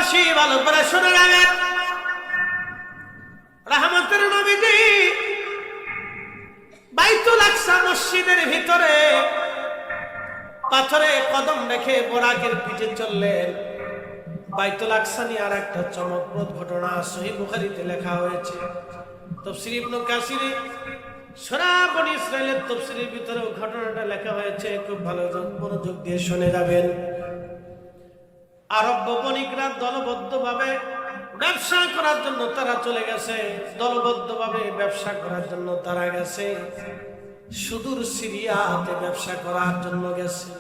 বিশ্ববাসী ভালো করে শুনে রাখেন, রহমতের নবীজি বাইতুল আকসা মসজিদের ভিতরে পাথরে কদম রেখে বোরাকের পিঠে চললেন। বাইতুল আকসা নিয়ে আর একটা চমকপ্রদ ঘটনা সহিহ বুখারীতে লেখা হয়েছে। তাফসীর ইবনে কাসিরে সূরা বনী ইসরাঈলের তাফসীরের ভিতরে ঘটনাটা লেখা হয়েছে। খুব ভালো মনোযোগ দিয়ে শুনে যাবেন। আরব বণিকরা দলবদ্ধভাবে ব্যবসা করার জন্য তারা চলে গেছে, দলবদ্ধভাবে ব্যবসা করার জন্য তারা গেছে, সুদূর সিরিয়াতে ব্যবসা করার জন্য গেছে।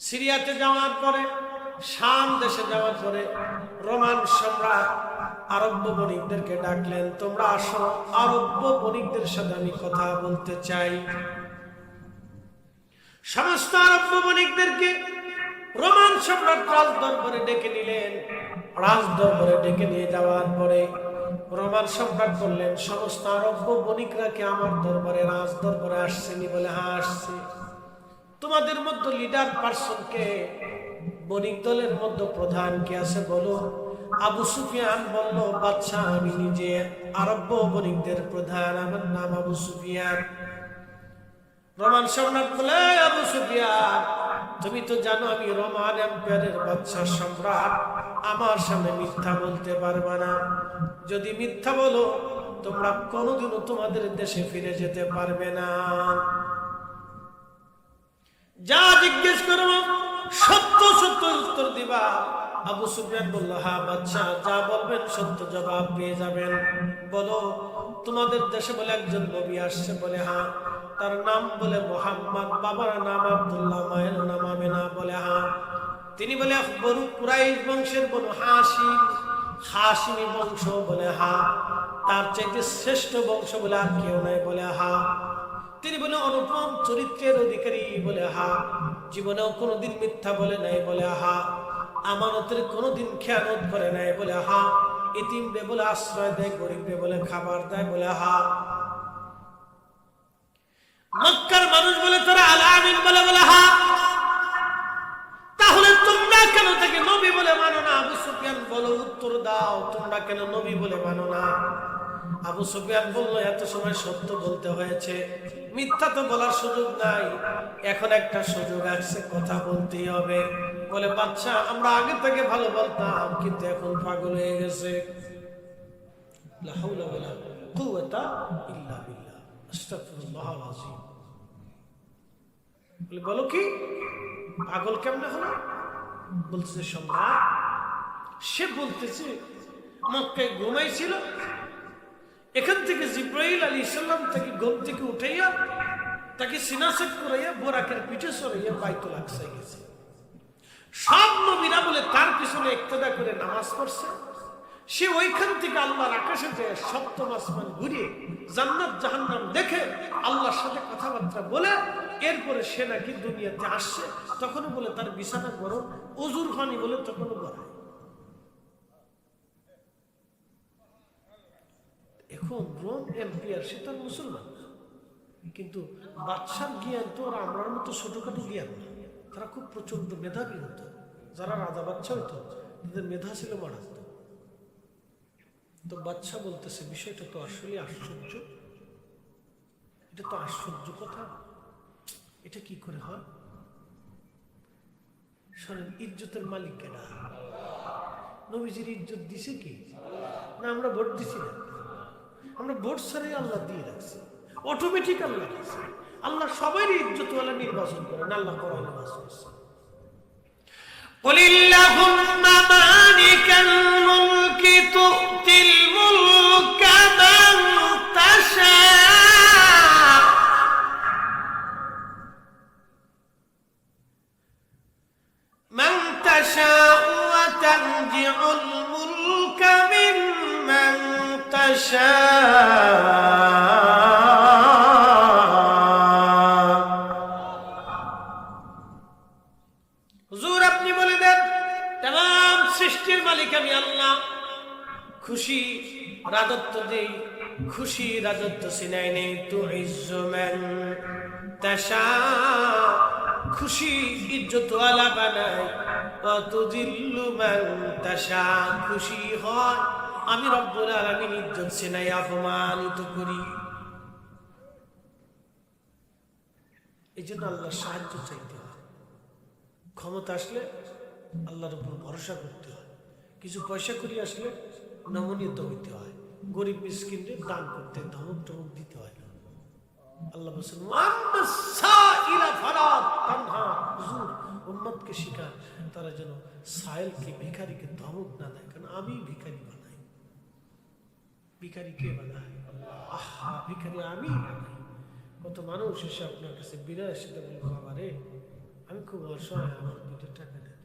সিরিয়াতে যাওয়ার পরে, শাম দেশে যাওয়ার পরে রোমান সম্রাট আরব বণিকদেরকে ডাকলেন, তোমরা আসো, আরব বণিকদের সাথে আমি কথা বলতে চাই। সমস্ত আরব বণিকদেরকে রোমান সম্রাট রাজ দরবারে ডেকে নিলেন। রাজ দরবারে ডেকে নিয়ে যাওয়ার পরে রোমান সম্রাট বললেন, সমস্ত আরব বণিকরা কি আমার দরবারে, রাজ দরবারে আসছেনি? বলে হ্যাঁ আসছে। তোমাদের মধ্যে লিডার পারসন কে? বণিক দলের মধ্যে প্রধান কে আছে বলো। আবু সুফিয়ান বলল, বাদশা আমি নিজে আরব বণিকদের প্রধান, আমার নাম আবু সুফিয়ান। রোমান সম্রাট বলে, আবু সুফিয়ান তুমি তো জানো আমি রোমান এম্পায়ারের বাদশা সম্রাট, আমার সামনে মিথ্যা বলতে পারবে না। যদি মিথ্যা বলো তোমরা কোনোদিনও তোমাদের দেশে ফিরে যেতে পারবে না। যা জিজ্ঞেস করবো সত্য সত্য উত্তর দিবা। আবু সুফিয়ান বলল, হ্যাঁ বাদশা যা বলবেন সত্য জবাব পেয়ে যাবেন। বলো তোমাদের দেশে বলে একজন নবী আসছে? বলে হ্যাঁ। তার নাম বলে মুহাম্মদ, বাবার নাম আব্দুল্লাহ, মায়ের নাম আমিনা? বলে হ্যাঁ। তিনি বলে বনু কুরাইশ বংশের বনু হাশিম, হাশিমি বংশ? বলে হ্যাঁ। তার চাইতে শ্রেষ্ঠ বংশ বলে আর কেউ নাই? বলে হ্যাঁ। তিনি বলে অনুপম চরিত্রের অধিকারী? বলে হ্যাঁ। জীবনেও কোনোদিন মিথ্যা বলে নাই? বলে হ্যাঁ। আমানতের কোনোদিন খেয়ানত করে নাই? বলে হ্যাঁ। ইতিমকে বলে আশ্রয় দেয়, গরিবকে বলে খাবার দেয়? বলে হ্যাঁ। মক্কার মানুষ বলে তারা আলামিন? বলে বলে হ্যাঁ। তাহলে তোমরা কেন তাকে নবী বলে মানো না? আবু সুফিয়ান বলো উত্তর দাও, তোমরা কেন নবী বলে মানো না? আবু সুফিয়ান বলল, এত সময় সত্য বলতে হয়েছে, মিথ্যা তো বলার সুযোগ নাই, এখন একটা সুযোগ আসছে, কথা বলতেই হবে। বলে বাদশা আমরা আগে থেকে ভালো বলতাম, কিন্তু এখন পাগল হয়ে গেছে। লা হাওলা ওয়ালা কুওয়াতা ইল্লা বিল্লাহ, আস্তাগফিরুল্লাহল আযীম। বলে বলো কি পাগল কেমনে হলো? বলছে সম্রাট, সে বলতেছে মক্কায় ঘুমাইছিল, এখান থেকে জিব্রাইল আলাইহিস সালাম তাকে ঘুম থেকে উঠাইয়া তাকে সিনাসেট করাইয়া বোরাকের পিঠে সরাইয়া বাইতুল আকসায় গেছে। সব নবীরা বলে তার পিছনে ইক্তেদা করে নামাজ পড়ছে। সে ওইখান থেকে আল্লাহর আকাশে যায়, সপ্তম আসমান ঘুরিয়ে জান্নাত জাহান্নাম দেখে আল্লাহর সাথে কথাবার্তা বলে এরপরে সে নাকি দুনিয়াতে আসছে। তখনও বলে তার বিছানা গরম, ওজুর পানি বলে তখনও গড়ায়। এখন রোম এম্পায়ার, সে তার মুসলমান, কিন্তু বাদশার জ্ঞান তো আর আমরার মতো ছোটখাটো জ্ঞান না। তারা খুব প্রচন্ড মেধাবী হতো। যারা রাজা বাদশা হইতো তাদের মেধা ছিল মারাত্মক। তো বাদশা বলতেছে বিষয়টা তো আসলে আশ্চর্য, এটা তো আশ্চর্য কথা, এটা কি করে হয়? শোনেন, ইজ্জতের মালিক কেনা? নবীজির ইজ্জত দিছে কি? না আমরা ভোট দিছি না, আমরা ভোট ছাড়াই আল্লাহ দিয়ে রাখছি, অটোমেটিক আল্লাহ দিচ্ছে। আল্লাহ সবারই ইজ্জতওয়ালা নির্বাচন করেন, আল্লাহ কোরআনে নির্বাচন করছেন। কুলিল্লাহুম্মা মালিকাল মুলকি তুতিল মুলকা মান তাশা মান তাশা ওয়া তানজিউল মুলকা মিম্মান তাশা আমি আল্লাহ খুশি রাজত্ব দেই, খুশি রাজত্ব সিনাই নেই। তু ইজ্জু মান তাশা, খুশি ইজ্জত ওয়ালা বানাই, ওয়া তুযিল্লু মান তাশা, খুশি হয় আমি রব্বুল আলামিন ইজ্জত সেনাই অপমানিত করি। এই জন্য আল্লাহর সাহায্য চাইতে হয়। ক্ষমতা আসলে আল্লাহর উপর ভরসা করতে হয়। কিছু পয়সা করি আসলে নমনীয়তা হইতে হয়। গরিব মিসকিনদের দান করতে, ধমক টমক দিতে হয় না। আল্লাহ বলেন উম্মতকে শিখান তারা যেন সাইলকে, ভিখারিকে ধমক না দেয়, কারণ আমি ভিখারি বানাই। ভিখারি কে বানায়? আহা, ভিখারি আমি বানাই। কত মানুষ এসে আপনার কাছে বিনয়ের সাথে বলবো, বাবা রে আমি খুব অসহায়, আমার 2 টাকা দেন।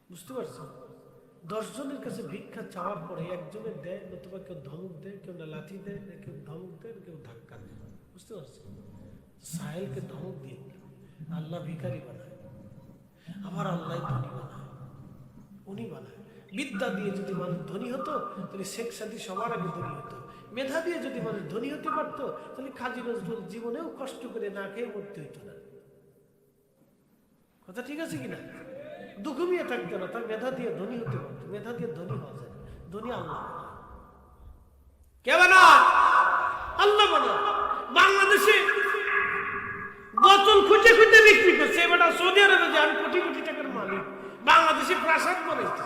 বুঝতে পারছো? 10 জনের কাছে ভিক্ষা চাওয়ার পরে একজনের দেয়, নতুবা কেউ ধমক দেয়, কেউ না লাঠি দেয়, কেউ ধমক দেয়, কেউ ধাক্কা দেয়। বুঝতে পারছো? সাহেলকে ধমক দিয়ে আল্লাহ ভিখারি বানায়, আবার আল্লাহ ধনী বানায়। উনি বানায়। বিদ্যা দিয়ে যদি মানুষ ধনী হতো তাহলে শেখ সাদি সবার আগে ধনী হতো। মেধা দিয়ে যদি মানুষ ধনী হতে পারতো তাহলে কাজী নজরুল জীবনেও কষ্ট করে না খেয়ে মরতে হইতো না। কথা ঠিক আছে কিনা? দুঃখমিয়ে থাকতো না, তার মেধা দিয়ে ধনী হতে পারতো। মেধা দিয়ে ধনী হওয়া যায়। ধনী আল্লাহ কে বানায়? আল্লাহ বানায়। বাংলাদেশে বোতল খুঁজে খুঁজে বিক্রি করছে। এবার সৌদি আরবে যে আমি কোটি কোটি টাকার মালিক, বাংলাদেশে প্রাসাদ বানাইছে।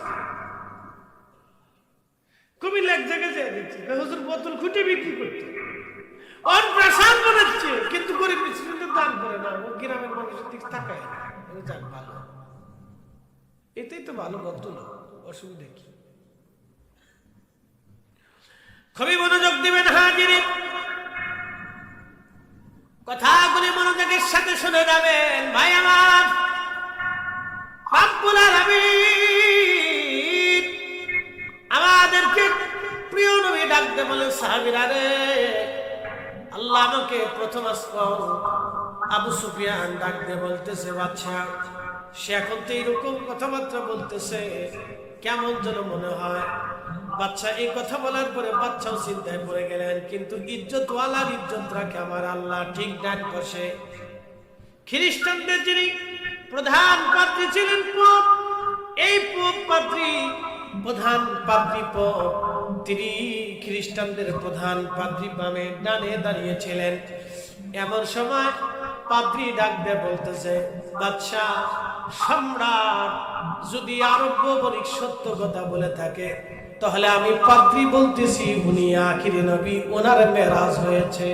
কুমিল্লা এক জায়গায় যেয়ে দেখছি হুজুর বোতল খুঁজে বিক্রি করছে, ওর প্রাসাদ বানাচ্ছে, কিন্তু গরিব মিসকিনদের দান করে না। ও গ্রামের মানুষের দিকে তাকায় না। যাক ভালো, এটাই তো ভালো ভদ্রলোক, অসুবিধা কি? খুবই মনোযোগ দিবেন হাজিরে, কথাগুলি মনোযোগের সাথে শুনে যাবেন। ভাই আমার, রব্বুল আলামিন আমাদেরকে প্রিয় নবী ডাকতে বলে, সাহাবীরা রে, আল্লাহ আমাকে প্রথম আসমান আবু সুফিয়ান ডাকতে বলতেছে, বাদশা সে এখন তো এইরকম কথাবার্তা বলতেছে, কেমন যেন মনে হয়। বাদশা এই কথা বলার পরে বাদশাও চিন্তায় পড়ে গেলেন, কিন্তু ইজ্জতওয়ালার ইজ্জত রাখে আমার আল্লাহ ঠিক ডান বসে। খ্রিস্টানদের যিনি প্রধান পাদ্রী ছিলেন পোপ, এই পোপ পাদ্রী, প্রধান পাদ্রী পোপ, তিনি খ্রিস্টানদের প্রধান পাদ্রী বামে ডানে দাঁড়িয়েছিলেন। এমন সময় পাদ্রী ডাক দিয়ে বলতেছে, বাদশা সম্রাট যদি আরব্য বণিক সত্য কথা বলে থাকে, তাহলে আমি পাদ্রী বলতেছি উনি আখিরি নবী, ওনার মেরাজ হয়েছে।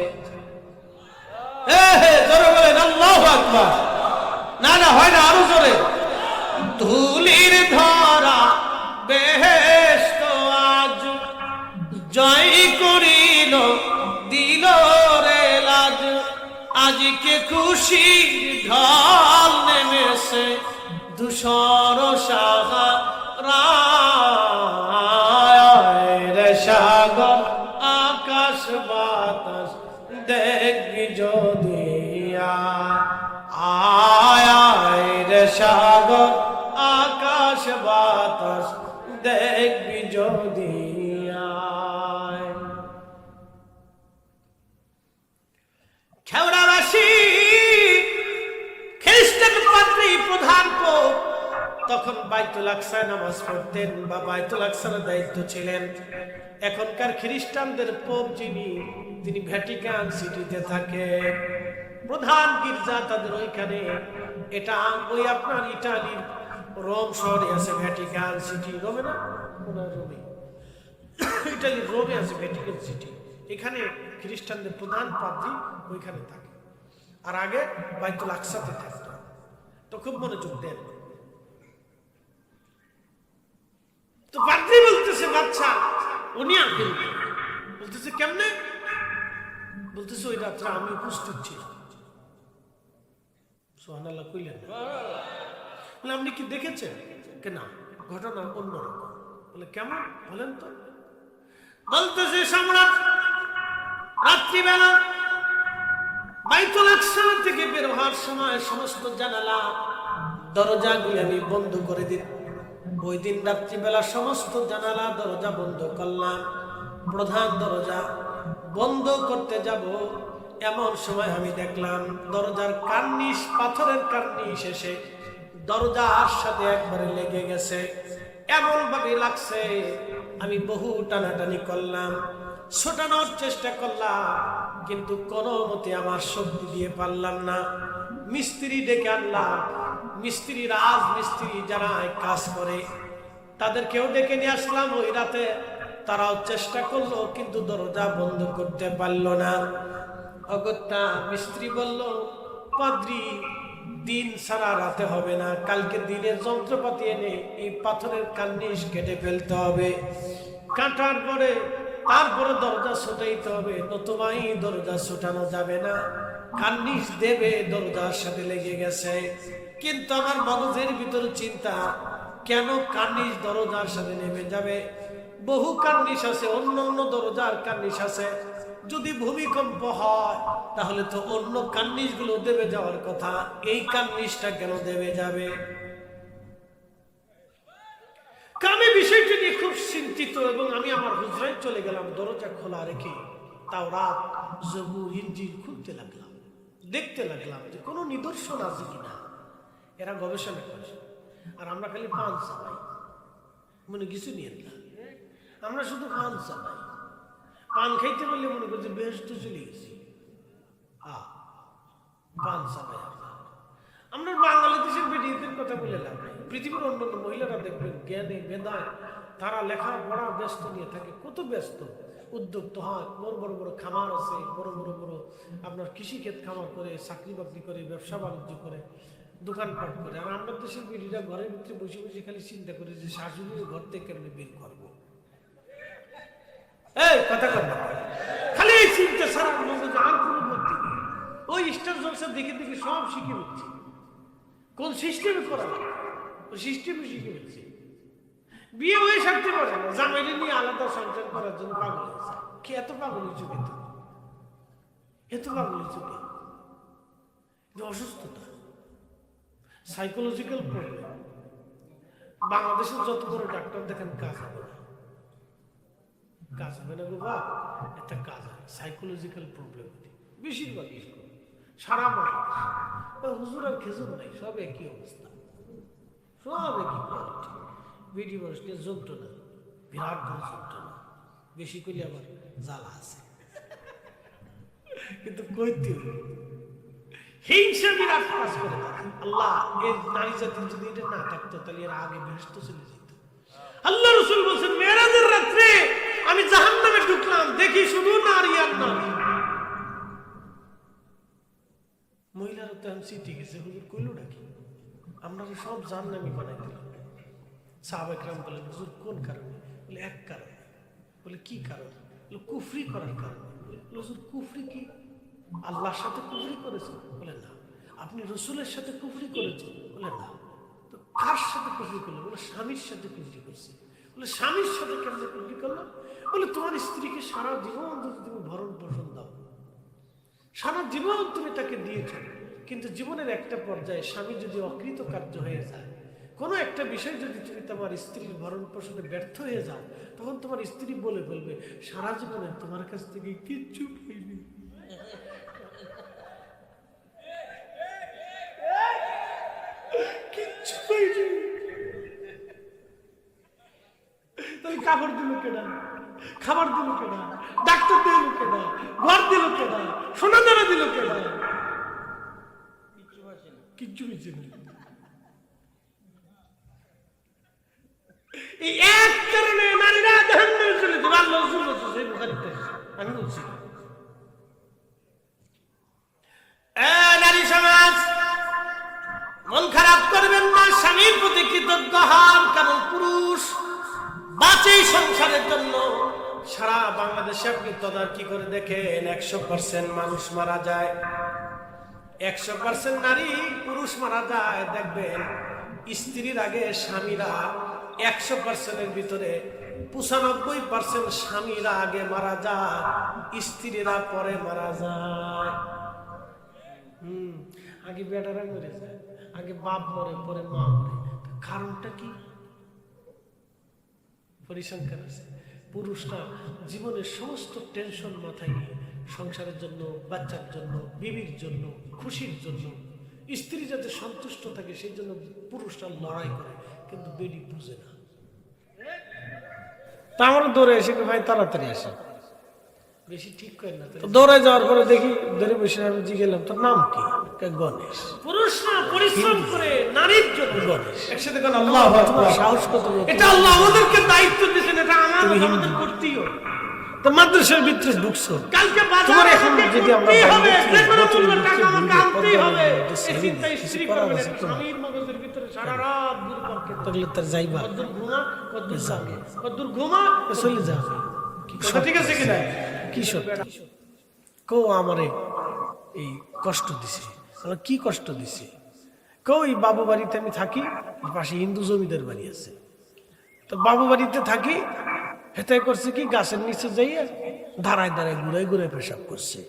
জোরে বলেন আল্লাহু আকবার। না না হয় না, আরো জোরে। ধুলির ধরা বেহেশত আজ জয় করিল, দিল রে লাজ, আজকে খুশি ঢল নেমেছে ধূসর সাগর, সাগর আকাশ বাতাস দেখবি যদি, আয় রে সাগর আকাশ বাতাস দেখবি যদি। খেওড়াবাসী খ্রিস্টান পাদ্রী প্রধান পোপ তখন বাইতুল আকসায় নামাজ পড়তেন বা বাইতুল আকসার দায়িত্ব ছিলেন। এখনকার খ্রিস্টানদের পোপ যিনি, তিনি ভ্যাটিকান সিটিতে থাকে, প্রধান গির্জা তাদের ওইখানে। এটা ওই আপনার ইটালির রোম শহরে আছে ভ্যাটিকান সিটি। রোমে না, রোমে, ইটালির রোমে আছে ভ্যাটিকান সিটি। এখানে খ্রিস্টানদের প্রধান পাদ্রী ওইখানে থাকে, আর আগে বাইতুল আকসাতে থাকত। তো খুব মনোযোগ দেন। তো পাদ্রী বলতেছে, বাচ্চা উনি আখেরি, বলতেছে কেমনে? বলতেছে ওই রাত্রে আমি উপস্থিত ছিলাম। সুবহানাল্লাহ কইলেন না? বলে আপনি কি দেখেছেন? না, ঘটনা অন্যরকম। বলে কেমন বলেন তো? বলতেছে সম্রাট রাত্রিবেলা বাইতুল আকসা থেকে বের হওয়ার সময় সমস্ত জানালা দরজাগুলি আমি বন্ধ করে দিই। ওই দিন রাত্রিবেলা সমস্ত জানালা দরজা বন্ধ করলাম। প্রধান দরজা বন্ধ করতে যাব, এমন সময় আমি দেখলাম দরজার কার্নিশ, পাথরের কার্নিশ এসে দরজার সাথে একবারে লেগে গেছে, এমন ভাবে লাগছে আমি বহু টানাটানি করলাম, ছোটানোর চেষ্টা করলাম, কিন্তু কোনো মতে আমার শক্তি দিয়ে পারলাম না। মিস্ত্রি ডেকে আনলাম, মিস্ত্রি, রাজ মিস্ত্রি যারা কাজ করে তাদেরকেও ডেকে নিয়ে আসলাম ওই রাতে। তারাও চেষ্টা করলো কিন্তু দরজা বন্ধ করতে পারলো না। অগত্যা মিস্ত্রি বলল, পাদ্রী, দিন সারা রাতে হবে না, কালকে দিনের যন্ত্রপাতি এনে এই পাথরের কার্নিশ কেটে ফেলতে হবে, কাটার পরে তারপরে দরজা ছোটাইতে হবে, নতুবা এই দরজা ছোটানো যাবে না। কার্নিশ দেবে, দরজার সাথে লেগে গেছে। কিন্তু আমার মগজের ভিতরে চিন্তা, কেন কার্নিশ দরজার সাথে নেমে যাবে? বহু কার্নিশ আছে, অন্য অন্য দরজার কার্নিশ আছে। যদি ভূমিকম্প হয় তাহলে তো অন্য কার্নিশ গুলো দেবে যাওয়ার কথা, এই কার্নিশটা কেন দেবে যাবে? আমি বিষয়টি নিয়ে খুব চিন্তিত এবং আমি আমার হুজরায় চলে গেলাম দরজা খোলা রেখে। তাও রাত জবুর ইনজিল খুলতে লাগলাম, দেখতে লাগলাম যে কোনো নিদর্শন আছে কিনা। এরা গবেষণা করছে আর আমরা খালি পান চালাই, মনে কিছু নিয়ে না, আমরা শুধু পান চালাই। পান খাইতে বললে মনে করছে বেহেশত চলে গেছি। পান চালাই আমরা বাংলাদেশের ভিডিওদের কথা বলে লাভ নাই। পৃথিবীর অন্যান্য মহিলারা দেখবেন জ্ঞানে মেধায় তারা লেখাপড়া ব্যস্ত নিয়ে থাকে, কত ব্যস্ত, উদ্যোক্ত হয়, বড় বড় বড় খামার আছে, বড় বড় বড় আপনার কৃষিক্ষেত খামার করে, চাকরি বাকরি করে, ব্যবসা বাণিজ্য করে, দোকানপাট করে। আর আমাদের দেশের বিড়িরা ঘরের ভিতরে বসে বসে খালি চিন্তা করে যে শাশুড়ির ঘর থেকে কেমনি বের করবো। এই কথা কথা খালি এই চিন্তা সারা আর কোনো বুদ্ধি নেই। ওই স্টার জলসা দেখে দেখে সব শিখে উঠছে, কোন সিস্টেমে করা ওই সিস্টেমে শিখে উঠছে। বিয়ে হয়ে থাকতে পারে না, জামাইরে নিয়ে আলাদা সংসার করার জন্য পাগল হয়েছে। কি এত পাগল হয়েছে? কিন্তু এত পাগল হয়েছে অসুস্থতা, সাইকোলজিক্যাল প্রবলেম। বাংলাদেশের যত বড় ডাক্তার দেখেন কাজ হবে না, কাজ হবে না বাবা, একটা কাজ হয় সাইকোলজিক্যাল প্রবলেম বেশিরভাগ। সারা মাস হুজুর আর খেজুর নাই, সব একই অবস্থা, সব একই কোয়ালিটি। বিডি মানুষকে যন্ত্রণা, বিরাট বড় যন্ত্রণা, বেশি করলে আবার জ্বালা আছে, কিন্তু কইতে হিংসা বিরাট কাজ করে। আল্লাহ এর নারী জাতির যদি এটা না থাকতো তাহলে এর আগে বেহেশতে চলে যেত। আল্লাহ রাসূল বলেন, মেরাজের রাত্রে আমি জাহান্নামে ঢুকলাম, দেখি শুধু নারী আর নারী। মহিলারা তো আমি চিঠি গেছে, হুজুর কইলো নাকি আমরা সব জাহান্নামী বানাই দিলাম। সাহাবা একরাম বলেন, হুজুর কোন কারণে? বলে এক কারণে। বলে কি কারণ? বলে কুফরি করার কারণে। হুজুর কুফরি কি? আল্লাহর সাথে কুফরি করেছে? বলে না। আপনি রসুলের সাথে কুফরি করেছেন? বলে না। তো কার সাথে কুফরি করলো? বলে স্বামীর সাথে কুফরি করছে। বলে স্বামীর সাথে কেমন কুফরি করলো? বলে তোমার স্ত্রীকে সারা জীবন যদি তুমি ভরণ পোষণ দাও, সারা জীবন তুমি তাকে দিয়েছ, কিন্তু জীবনের একটা পর্যায়ে স্বামী যদি অকৃতকার্য হয়ে যায়, কোনো একটা বিষয় যদি তুমি তোমার স্ত্রীর ভরণ পোষণে ব্যর্থ হয়ে যাও, তখন তোমার স্ত্রী বলে ফেলবে সারা জীবনে তোমার কাছ থেকে কিচ্ছু পাইনি। কিচ্ছু পাইনি। তাহলে কাপড় দিল কেনা, খাবার দিল কেনা, ডাক্তার দিল কেনা, ঘর দিল কেনা, সোনা দানা দিল কেনা? কিচ্ছু হয়েছে না। এই এক কারণে নারীরা জাহান্নামে চলে যাবে। আল্লাহ রাসূল বলেছেন, সেই বুখারীতে আমি বলছি। নারী সমাজ মন খারাপ করবেন না, স্বামীর প্রতি কৃতজ্ঞ হন, কারণ পুরুষ বাঁচে সংসারের জন্য। সারা বাংলাদেশে আপনি তদারকি করে দেখেন, 100% মানুষ মারা যায়, 100% নারী পুরুষ মারা যায়। দেখবেন স্ত্রীর আগে স্বামীরা 100%-এর ভিতরে 95% স্বামীরা আগে মারা যায়, স্ত্রীরা পরে মারা যায়। আগে বেটারা মরে যায়, আগে বাপ মরে, পরে মা মরে। কারণটা কি? পরিসংখ্যান আছে, পুরুষরা জীবনের সমস্ত টেনশন মাথায় নিয়ে সংসারের জন্য, বাচ্চার জন্য, বিবির জন্য, খুশির জন্য স্ত্রী যাতে সন্তুষ্ট থাকে সেই জন্য পুরুষরা লড়াই করে, কিন্তু বেডি বুঝে না। তা আমারও দৌড়ে এসে ভাই তাড়াতাড়ি আসে, বেশি ঠিক করে না। দৌড়ায় যাওয়ার পরে দেখি ধরে বসে আমি জিজ্ঞেলাম তোর নাম কি? গণেশ। পুরুষরা পরিশ্রম করে নারীর জন্য গণেশ। একসাথে কোন আল্লাহ সাহস কত, এটা আল্লাহ আমাদেরকে দায়িত্ব দিয়েছেন, এটা আমাদের করতেই হবে। তো মাদ্রাসার ভিতরে ঢুকছো, কালকে তোমার এখন যদি আমরা সারা রাত তাহলে তার যাইবা ঘুমা চলে যাবে। ঠিক আছে কিনা? কি সত্যি কেউ আমারে এই কষ্ট দিছে। কি কষ্ট দিছে? কেউ এই বাবু বাড়িতে আমি থাকি, পাশে হিন্দু জমিদার বাড়ি আছে, তো বাবু বাড়িতে থাকি। হেতে করছে কি গাছের নিচে যাইয়া দাঁড়ায় দাঁড়ায় ঘুরাই ঘুরাই পেশাব করছে।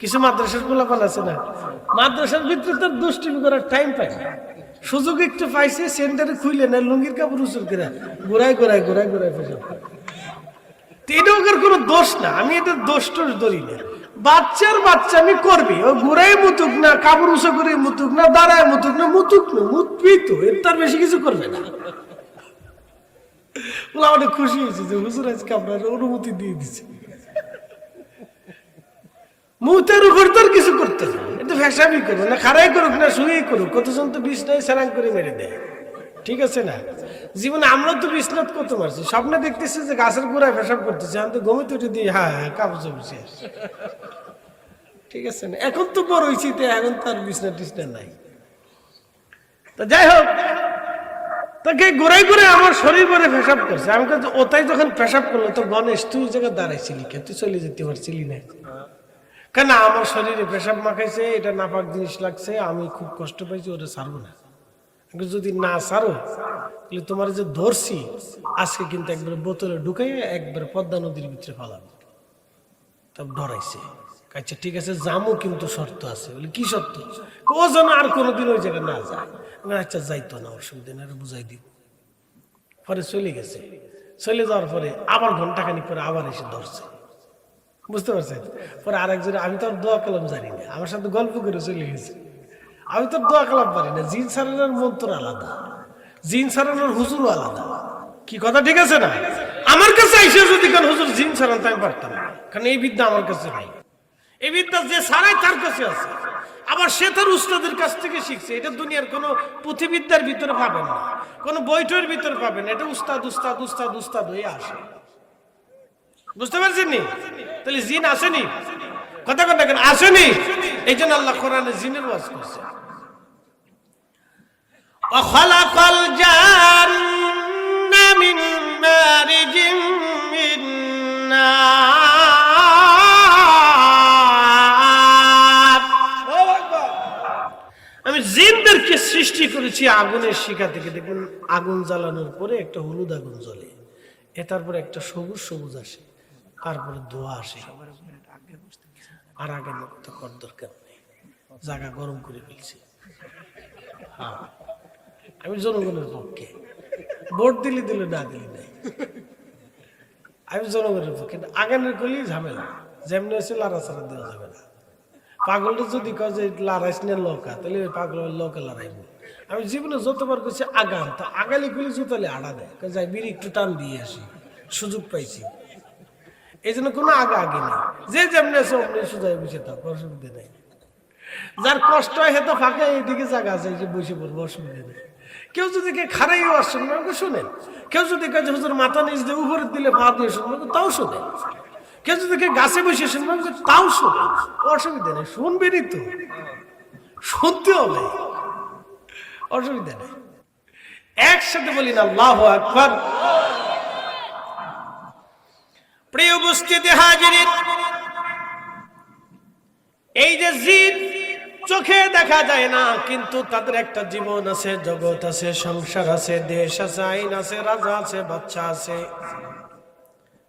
কিছু মাদ্রাসার পোলাপান আছে না, মাদ্রাসার ভিতরে তার দুষ্টিমি করার টাইম পায় না, সুযোগ একটু পাইছে, সেন্টারে খুইলে না লুঙ্গির কাপড় উচুর করে ঘুরাই ঘুরাই ঘুরাই ঘুরাই পেশাব করে। এটা ওর কোনো দোষ না, আমি এটা দোষ টোষ ধরি না। বাচ্চার বাচ্চা আমি করবি, ও ঘুরাই মুতুক না, কাপড় উঁচু করে মুতুক না, দাঁড়ায় মুতুক না, মুতুক না, মুতবি তো, এর তার বেশি কিছু করবে না। অনেক খুশি হয়েছে যে হুজুর আজকে আপনার অনুমতি দিয়ে দিচ্ছে। মুতের উপর তোর কিছু করতে না, এটা ফ্যাসাবি করবো না, খারাই করুক না শুয়েই করুক, কতজন তো বিছনায় সেরাং করে মেরে দেয়। ঠিক আছে না? জীবনে আমরা তো বিছনাত কত মারছি, স্বপ্নে দেখতেছি যে গাছের গোড়ায় পেশাব করতেছি, আমি তো ঘুমে তুটে দিই, হ্যাঁ হ্যাঁ কাপড় চোপড় শেষ। ঠিক আছে না? এখন তো বড় হয়েছি, এখন তার বিছনা টিছনা নাই। তো যাই হোক, তাকে ঘুরাই ঘুরে আমার শরীর ভরে পেশাব করছে। আমি কাছে ওটাই যখন পেশাব করলো, তো গণেশ তুই জায়গায় দাঁড়াইছিলি কে? তুই চলে যেতে পারছিলি না কেন? আমার শরীরে পেশাব মাখাইছে, এটা নাপাক জিনিস লাগছে, আমি খুব কষ্ট পাইছি, ওটা ছাড়বো না। যদি না ছাড়ো তাহলে তোমার যে ধরছি আজকে কিন্তু একবার বোতলে ঢুকাই একবার পদ্মা নদীর ভিতরে ফালাবো। তবে ডরাইছে, আচ্ছা ঠিক আছে যামো, কিন্তু শর্ত আছে। বলে কি শর্ত? ও যেন আর কোনোদিন ওই জায়গায় না যায়। আচ্ছা যাইতো না, অসুবিধা না, বুঝাই দিব। পরে চলে গেছে, চলে যাওয়ার পরে আবার ঘন্টাখানিক পরে আবার এসে ধরছে, বুঝতে পারছেন? পরে আরেকজন, আমি তো আর দোয়া কালাম জানি না, আমার সাথে গল্প করে চলে গেছে। আমি তো দোয়া কালাম পারি না, জিন সারানোর মন্ত্র আলাদা, জিন সারানোর হুজুরও আলাদা। কি কথা ঠিক আছে না? আমার কাছে এসে যদি কেন হুজুর জিন সারান, আমি পারতাম না, কারণ এই বিদ্যা আমার কাছে নাই। এই বিদ্যা যে সারাই তার কাছে আছে, আবার সে তার উস্তাদের কাছ থেকে শিখছে। এটা দুনিয়ার কোনো পুঁথিবিদ্যার ভিতরে পাবেন না, কোনো বইটের ভিতরে পাবেন না। এটা উস্তাদ উস্তাদ উস্তাদ উস্তাদ হয়ে আসে। বুঝতে পারছেন নি? তাহলে জিন আসেনি, কথা কথা কেন আসেনি? এই জন্য আল্লাহ কোরআনে জিনের ওয়াজ করছে। ওয়াখালাকাল জান্না মিন মারিজিম মিন নার। আমি জিনদেরকে সৃষ্টি করেছি আগুনের শিখা থেকে। দেখুন আগুন জ্বালানোর পরে একটা হলুদ আগুন জ্বলে, তারপরে একটা সবুজ সবুজ আসে, তারপরে ধোঁয়া আসে। আর আগের মতো কর দরকার নেই, জায়গা গরম করে ফেলছি। হ্যাঁ, আমি জনগণের পক্ষে, ভোট দিলে দিলে না দিলে নাই, আমি জনগণের পক্ষে। আগানের করলেই ঝামেলা, যেমনি হচ্ছে লাড়াছাড়া দেওয়া যাবে না। পাগলটা যদি কয় যে লড়াইস না লকা, তাহলে ওই পাগলের লকে লড়াইব। আমি জীবনে যতবার করছি আগান, তা আগালি খুলে জুতালে আড়া দেয়, যাই বিড়ি একটু টান দিয়ে আসি, সুযোগ পাইছি। এই জন্য কোনো আগা আগে নেই, যে যেমনি আছে অমনি সোজাই বসে থাক, অসুবিধা নেই। যার কষ্ট হয় হেতো ফাঁকা এইদিকে জায়গা আছে, যে বসে পড়বো, অসুবিধা নেই। কেউ যদি কে খারাইও আসছেন আমাকে শোনেন, কেউ যদি কাছে হুজুর মাথা নিচ দিয়ে উপরে দিলে পা দিয়ে শুনবেন, তাও শোনেন। কেউ যদি কে গাছে বসে শুনবেন, তাও শোনেন, অসুবিধা নেই। শুনবেনই তো, শুনতে হবে, অসুবিধা নেই। একসাথে বলি না আল্লাহু আকবার। প্রিয় উপস্থিতি হাজিরিন, এই যে জিন চোখে দেখা যায় না, কিন্তু তাদের একটা জীবন আছে, জগৎ আছে, সংসার আছে, দেশ আছে, আইন আছে, রাজা আছে, বাচ্চা আছে,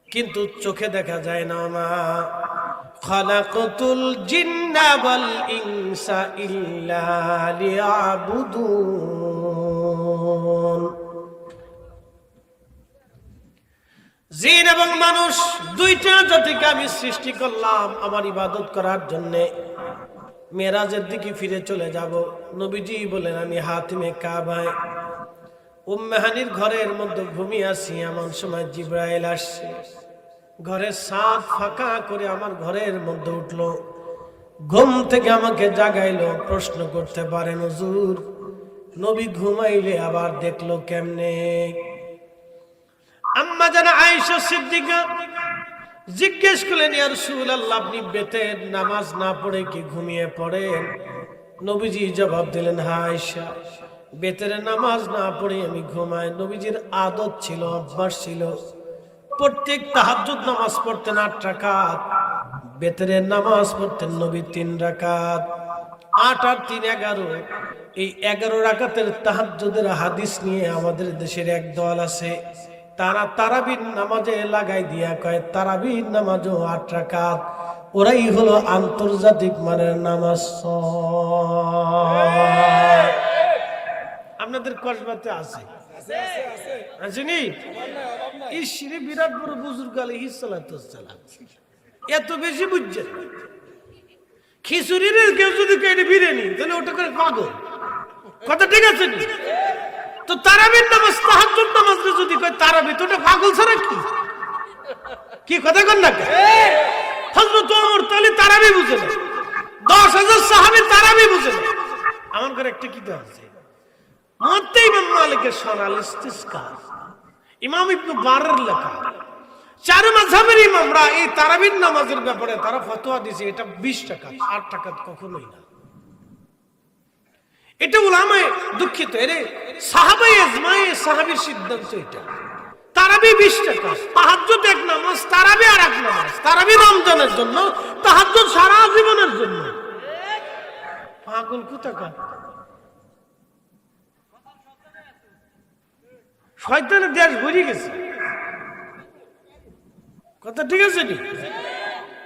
কিন্তু চোখে দেখা যায় না। মা খালাকাতুল জিন্না ওয়াল ইনসা ইল্লা লিয়াবুদুন। জিন এবং মানুষ দুইটা জাতিকে আমি সৃষ্টি করলাম আমার ইবাদত করার জন্যে। মেরাজের দিকে ফিরে চলে যাব। নবীজি বলেন আমি হাতিমে কাবায় উম্মে হানির ঘরের মধ্যে ঘুমিয়ে আছি, এমন সময় জিবরাইল আসছে। ঘরের ছাদ ফাঁকা করে আমার ঘরের মধ্যে উঠলো, ঘুম থেকে আমাকে জাগাইলো। প্রশ্ন করতে পারেন হুজুর, নবী ঘুমাইলে আবার দেখলো কেমনে? আম্মা জানা আয়েশা সিদ্দিকা জিজ্ঞেস করলেন, ইয়া রাসূলুল্লাহ, আপনি বেতের নামাজ না পড়ে কি ঘুমিয়ে পড়েন? নবীজি জবাব দিলেন, হ্যাঁ আয়েশা, বেতের নামাজ না পড়ে আমি ঘুমাই। নবীজির আদত ছিল, অভ্যাস ছিল, প্রত্যেক তাহাজ্জুদ নামাজ পড়তেন 8 রাকাত, বেতের নামাজ পড়তেন নবী 3 রাকাত। 8 আর 3 11। এই 11 রাকাতের তাহাজ্জুদের হাদিস নিয়ে আমাদের দেশের এক দল আছে, তারা তারাবির নামাজে লাগাই দিয়া কয় তারাবির নামাজও 8 রাকাত। ওরাই হলো আন্তর্জাতিক মানের নামাজ। আপনাদের কসবাতে আছে আসেনি? ঈশ্বরী বিরাট বড় বুজুর্গ আলাইহিস সালাতু ওয়াসসালাম, এত বেশি বুঝছেন। খিচুড়ির কেউ যদি কেটে বিরিয়ানি, তাহলে ওটা করে পাগল। কথা ঠিক আছে? তো তারাবির নামাজ তাহাজ্জুদ নামাজ যদি কয় তারাবি, তো ওটা পাগল ছাড়া কি কথা কন না? হযরত ওমর তাহলে তারাবি বুঝে না, 10,000 সাহাবী তারাবি বুঝে না। আমার ঘরে একটা কিতাব আছে, মুওয়াত্তা ইমাম মালিকের সরাল ইস্তিসকার, ইমাম ইবনে বারের লেখা। 4 মাযহাবের ইমামরা এই তারাবির নামাজের ব্যাপারে তারা ফতোয়া দিয়েছে এটা 20 টাকা, 8 টাকা কখনোই না। এটা উলামায়ে দুঃখিত, এরে সাহাবায়ে ইজমায়ে সাহাবীর সিদ্ধান্ত। এটা তারাবি 20 টাকা, তাহাজ্জুদ এক নামাজ, তারাবি আর এক নামাজ। তারাবি রমজানের জন্য, তাহাজ্জুদ সারা জীবনের জন্য। পাগল কোথাকার! শয়তানের দেশ ভরে গেছে। কথা ঠিক আছে?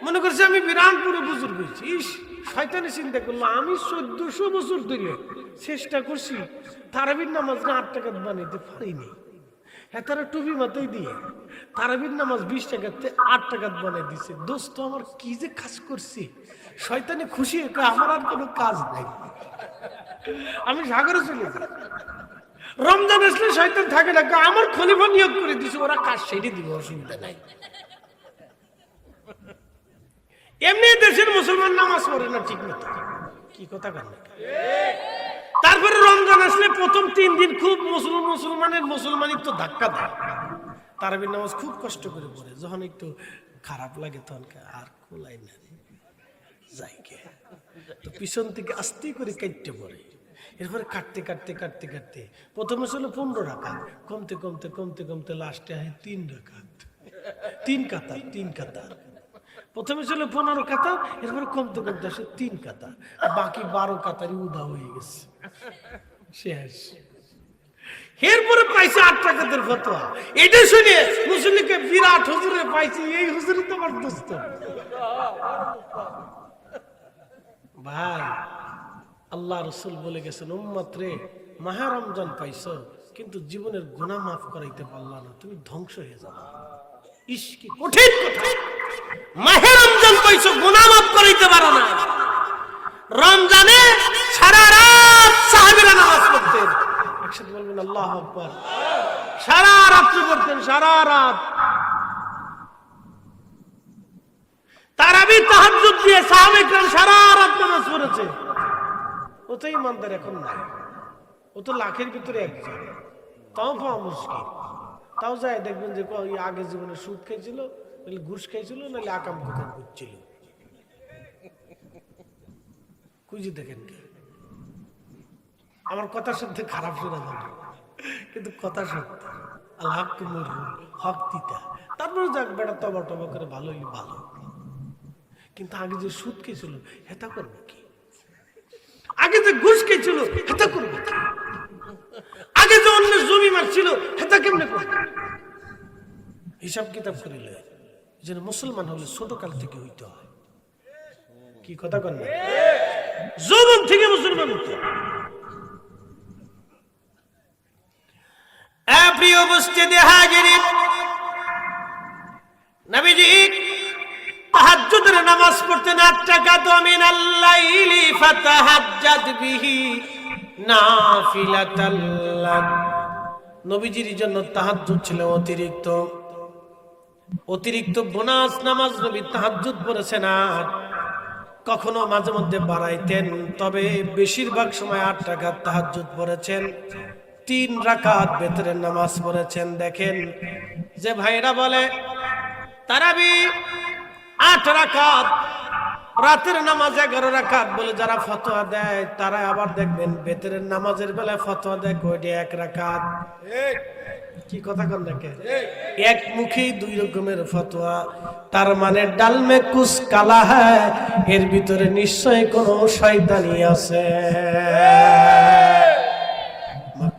মনে করছে আমি বিরানপুরে বুজুর্গ হয়েছি। শয়তানে চিন্তা করলো, আমি 1400 বছর ধরে চেষ্টা করছি তারাবির নামাজ না 8 টাকা বানাইতে পারিনি। হ্যাঁ, তারা টুপি মাথায় দিয়ে তারাবির নামাজ 20 টাকাতে 8 টাকা বানাই দিছে। দোস্ত, আমার কি যে কাজ করছি! শয়তানে খুশি হয়ে আমার আর কোনো কাজ নাই, আমি সাগরে চলে যাই। রমজান আসলে শয়তান থাকে না, আমার খলিফা নিয়োগ করে দিছে, ওরা কাজ সেরে দিবে, অসুবিধা নাই। এমনি দেশের মুসলমান নামাজ পড়ে না ঠিক মতো। কি কথা কেন? তারপরে রমজান আসলে প্রথম 3 দিন খুব মুসলমানিত্ব ধাক্কা দেয়। তারাবির নামাজ খুব কষ্ট করে পড়ে, যখন একটু খারাপ লাগে তখন আর কোলাই না যাই গে, তো পিছন থেকে আস্তে করে কাটতে পড়ে। এরপরে কাটতে কাটতে কাটতে কাটতে প্রথমে ছিল 15 রাকাত, কমতে কমতে কমতে কমতে লাস্টে হয় 3 রাকাত, 3 কাতার 3 কাতার। প্রথমে ছিল 15 কাতার, এরপরে কমতে কমতে আসে 3 কাতার, বাকি 12 কাতারই উদা হয়ে গেছে, শেষ। এরপরে পাইছে 8 টাকাতের ফতোয়া। এটা শুনে মুসলিমকে বিরাট হুজুরে পাইছে, এই হুজুরই তো আমার দোস্ত। ভাই, আল্লাহ রাসূল বলে গেছেন, উম্মত রে, মাহে রমজান পাইছো কিন্তু জীবনের গুনাহ মাফ করাইতে পারলা না, তুমি ধ্বংস হয়ে যাবে। ইস, কি কঠিন কথা! মাহে রমজান পাইছো, গুনাহ মাফ করাইতে পারো না। রমজানে সারা রাত সাহাবীরা নামাজ পড়তেন, একসাথে বলবেন আল্লাহু আকবার। সারা রাত পড়তেন, সারা রাত তারাবি তাহাজ্জুদ দিয়ে সাহাবায়ে সারা রাত নামাজ পড়েছে। ও তো ইমানদার এখন নাই, ও তো লাখের ভিতরে একজন, তাও পাওয়া মুশকিল। তাও যায় দেখবেন যে আগে জীবনে সুদ খাইছিল, নাহলে ঘুষ খাইছিল, নাহলে আকাম কুকাম করছিল। খুঁজে দেখেন কে? আমার কথার সাথে খারাপ শোনা যাবে, কিন্তু কথা সত্য। আল্লাহ হক দিতা, তারপরে যাক বেটা তবা টবা করে ভালো হইলে ভালো। কিন্তু আগে যে সুদ খেয়েছিল হেতা করবে কি? আগে যে ঘুষ খেয়েছিল হেতা করবে কি? আগে যে অন্য জমি মারছিল হেতা কেমনে করবে? হিসাব কিতাব করিলে যেন মুসলমান হলে ছোট কাল থেকে হইতে হয়। কি কথা কন না? যৌবন থেকে মুসলমান হতে। প্রিয় উপস্থিতি হাজিরিন, নবীজি তাহাজ্জুদের নামাজ পড়তেন 8 রাকাত মিনাল লাইলি ফাতাহাজ্জাদ বিহি নাফিলাতাল লাক। নবীজির জন্য তাহাজ্জুদ ছিল অতিরিক্ত বোনাস নামাজ। নবী তাহাজ্জুদ পড়েছেন, আর কখনো মাঝে মধ্যে বাড়াইতেন, তবে বেশিরভাগ সময় 8 রাকাত তাহাজ্জুদ পড়েছেন, 3 রাকাত বেতরের নামাজ পড়েছেন। দেখেন যে ভাইরা বলে তারাবি 8 রাকাত, রাতের নামাজ 11 রাকাত বলে যারা ফতোয়া দেয়, তারা আবার দেখবেন বেতরের নামাজের বেলায় ফতোয়া দেয় ওইটা 1 রাকাত। কি কথা কন দেখেন, এক মুখী 2 রকমের ফতোয়া। তার মানে ডাল মে কুছ কালা হ্যায়, এর ভিতরে নিশ্চয় কোনো শয়তানি আছে।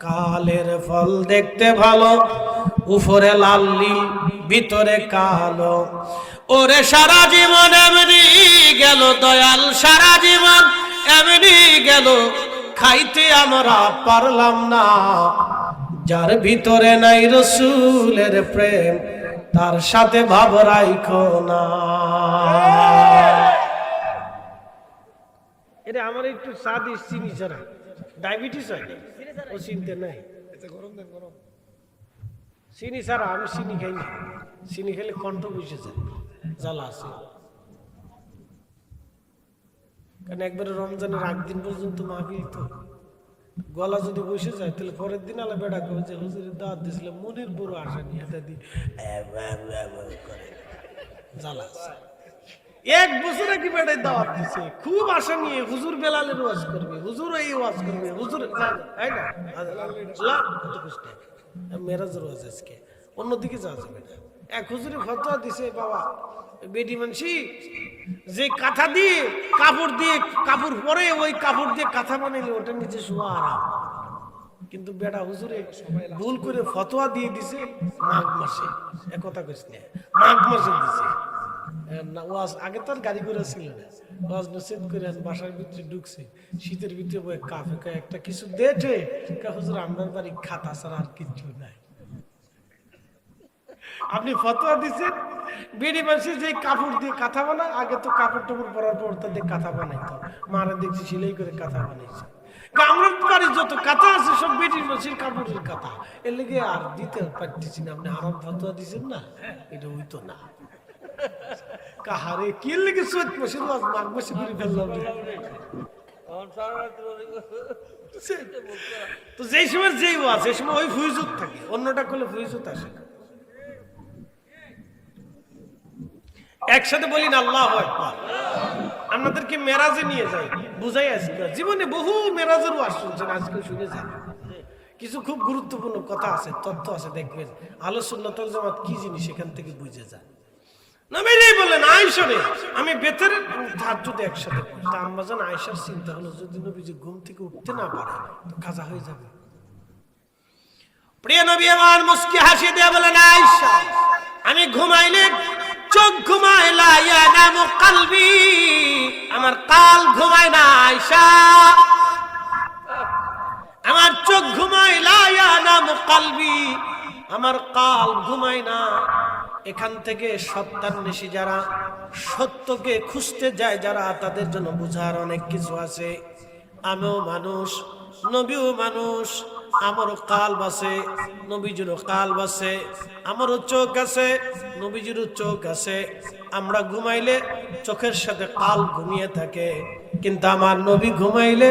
কালের ফল দেখতে ভালো, উপরে লাল নীল ভিতরে কালো। ওরে সারা জীবন এমনি গেল দয়াল, সারা জীবন এমনি গেল, খাইতে আমরা পারলাম না। যার ভিতরে নাই রসুলের প্রেম, তার সাথে ভাব রাইখো না। এটা আমার একটু স্বাদ চিনি ছাড়া ডায়াবেটিস হয়, ও চিনতে নাই। চিনি ছাড়া আমি চিনি খাই না, চিনি খেলে কণ্ঠ বসে যায়, জ্বালা আছে। কারণ একবারে রমজানের 8 দিন পর্যন্ত মাহফিল, তো গলা যদি বসে যায় তাহলে পরের দিন আলা বেড়া করে যে হুজুরের দাওয়াত দিয়েছিল মনের বড় আশা নিয়ে দাদি করে জ্বালা আছে। 1 বছর আগে বেড়ায় দাওয়াত দিছে, খুব আশা নিয়ে হুজুর বেলালের ওয়াজ করবে, হুজুর এই ওয়াজ করবে, হুজুর তাই না মেরাজের ওয়াজ আজকে অন্যদিকে যাওয়া যাবে না। এক হুজুরে ফতোয়া দিছে, বাবা বেডি মানসি যে কাঁথা দিয়ে কাপড় পরে ওই কাপড় দিয়ে কাঁথা বানাইলে ওটা নিচে শোয়া আরাম। কিন্তু বেটা হুজুরে ভুল করে ফতোয়া দিয়ে দিছে মাঘ মাসে, একথা কইস না, মাঘ মাসে দিছে না। ওয়াজ আগে তো আর গাড়ি করে ছিল না, ওয়াজ নসিহত করে বাসার ভিতরে ঢুকছে, শীতের ভিতরে বই কাফে একটা কিছু দেটে হুজুর আপনার বাড়ি খাতা ছাড়া আর কিছু নাই। আপনি ফতোয়া দিচ্ছেন বেড়ি মানুষের যে কাপড় দিয়ে কাঁথা বানায়, আগে তো কাপড় টাপড় পরার পর তাদের কাঁথা বানাইতো, মারা দেখছি সেলাই করে কাঁথা বানাইছে। আমরা বাড়ির যত কাঁথা আছে সব বেটির মানুষের কাপড়ের কাঁথা, এর লেগে আর দিতে পারতেছি না। আপনি আরাম ফতোয়া দিচ্ছেন না, এটা হইতো না। কাহারে কি লেগে চৈত মাসের ওয়াজ মাঘ মাসে করে ফেললাম। তো যেই সময় যেই ওয়াজ, সেই সময় ওই ফুইজুত থাকে, অন্যটা করলে ফুইজুত আসে না। একসাথে বলি না আল্লাহু আকবার। আপনাদেরকে মেরাজে নিয়ে যাই, বুঝাই আজকে জীবনে বহু মেরাজের ওয়াজ শুনছেন, আজকে শুনে যান। কিছু খুব গুরুত্বপূর্ণ কথা আছে, তথ্য আছে, দেখবেন আহলে সুন্নাত ওয়াল জামাত কি জিনিস সেখান থেকে বুঝে যান। নবীজি বলেন আয়েশা রে আমি বেতরে তাহাজ্জুদ একসাথে পড়ি। তা আম্মা জান আয়েশার চিন্তা হলো যদি নবীজি ঘুম থেকে উঠতে না পারে তো কাজা হয়ে যাবে। প্রিয় নবী আমার মুস্কি হাসি দিয়ে বলেন আয়েশা আমি ঘুমাইলে চোখ ঘুমায় লা ইয়ানামু কলবি, আমার কাল ঘুমায় না আয়েশা, আমার চোখ ঘুমায় লা ইয়ানামু কলবি, আমার কাল ঘুমায় না। এখান থেকে সত্যান্বেষী যারা, সত্যকে খুঁজতে যায় যারা, তাদের জন্য বুঝার অনেক কিছু আছে। আমিও মানুষ, নবীও মানুষ, আমারও কাল বাসে, নবীজিরও কাল বাসে, আমারও চোখ আছে, নবীজিরও চোখ আছে। আমরা ঘুমাইলে চোখের সাথে কাল ঘুমিয়ে থাকে, কিন্তু আমার নবী ঘুমাইলে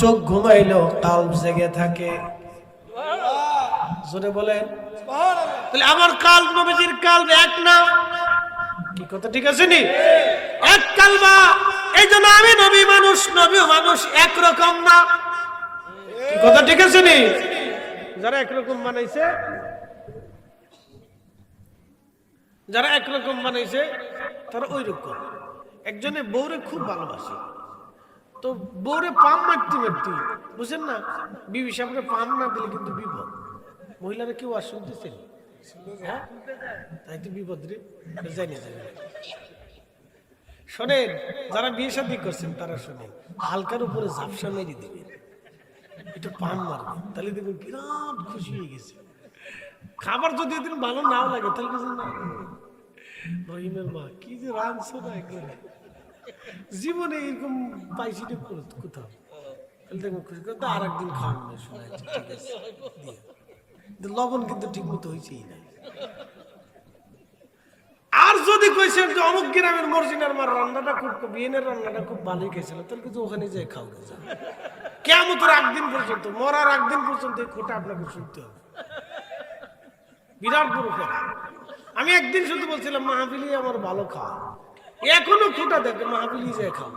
চোখ ঘুমাইলেও কাল জেগে থাকে। জোরে বলেন তাহলে আমার কাল নবীজির কাল এক না, কি কথা ঠিক আছে নি? এক কালবা। এই জন্য আমি নবী মানুষ, নবীও মানুষ, একরকম না, কি কথা ঠিক আছে নি? যারা একরকম বানাইছে, যারা একরকম বানাইছে তারা ওই রকম। একজনে বউরে খুব ভালোবাসে, তো বউরে পাম মারতে মারতে, বুঝছেন না, বিবি সাহেবকে পাম না দিলে কিন্তু বিপদ। মহিলারা কেউ আর শুনতেছেন, হ্যাঁ তাই তো বিপদ রে, জানি জানি। শোনেন, যারা বিয়ে শাদী করছেন তারা শোনেন, হালকার উপরে ঝাপসা মেরে দিবেন, একটু পাম মারবেন, তাহলে দেখবেন বিরাট খুশি হয়ে গেছে। খাবার যদি এদিন ভালো নাও লাগে তাহলে কিছু না, রহিমের মা কি যে রাঁধছো না একবারে, জীবনে এরকম পাইছি না কোথাও। খুশি করে আর একদিন খাওয়ানো না, শোনাচ্ছি ঠিক আছে দিয়ে। লবণ কিন্তু ঠিক মতো হয়েছেই না। আর যদি কইছে যে অমুক গ্রামের মর্জিনার মার রান্নাটা খুব, বিয়েনের রান্নাটা খুব ভালোই খেয়েছিল, তাহলে কিন্তু ওখানে যাই খাও না। কিয়ামতের একদিন পর্যন্ত, মরার একদিন পর্যন্ত এই খোটা আপনাকে শুনতে হবে। বিরাট বড় কথা। আমি একদিন শুধু বলছিলাম মাহফিলি আমার ভালো খাওয়া, এখনো খোটা দেখে মাহফিলি যায় খাও,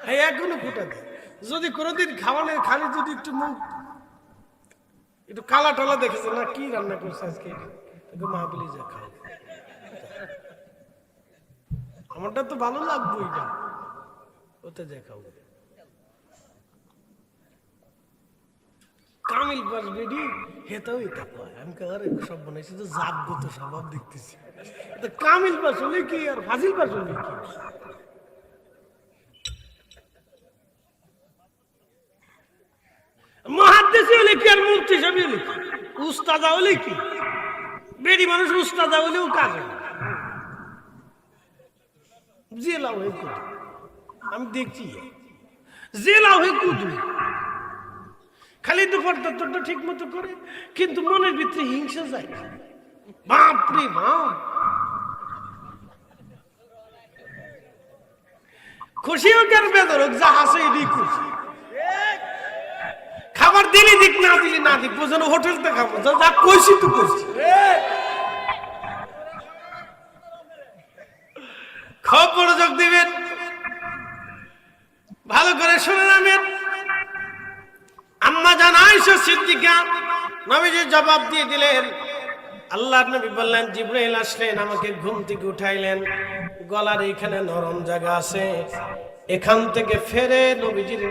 হ্যাঁ এখনো খোটা দেয়। যদি কোনোদিন খাওয়ালে খালি যদি একটু মুখ একটু কালা টালা দেখেছে না, কি রান্না করছে আজকে, মাহফিলি যায় খাও। আমারটা তো ভালো লাগবেই না, ওতে দেখাও। কামিল পাস বেডি হেতাও এটা কয়, আমি কারে সব বানাইছি তো জাতগত স্বভাব দেখতেছি। কামিল পাস হলে কি আর ফাজিল পাস হলে কি, মুহাদ্দিস হলে কি আর মুফতি সাহেব হলে কি, উস্তাদ হলে কি, বেডি মানুষ উস্তাদ হলেও কাজ হয়। জেলা হয়ে কুদু, আমি দেখছি জেলা হয়ে কুদু, খালি দুপুরটা তোরটা ঠিক মতো করে, কিন্তু মনের ভিতরে হিংসা যায়। বাপরে বাপ, খুশি হোক আর বেদর হোক, যা হাসে এটাই খুশি। খাবার দিলি দিক না দিলি না দিক, বোঝানো হোটেলতে খাবো, যা কইছি তো কইছি। খুব মনোযোগ দিবেন, ভালো করে শুনে নেবেন। আম্মা জান আয়েশা সিদ্দিকা নবীজি জবাব দিয়ে দিলেন। আল্লাহর নবী বললেন, জিবরাইল আসলেন, আমাকে ঘুম থেকে উঠাইলেন, গলার এইখানে নরম জায়গা আছে, এখান থেকে ফেরে নবীজির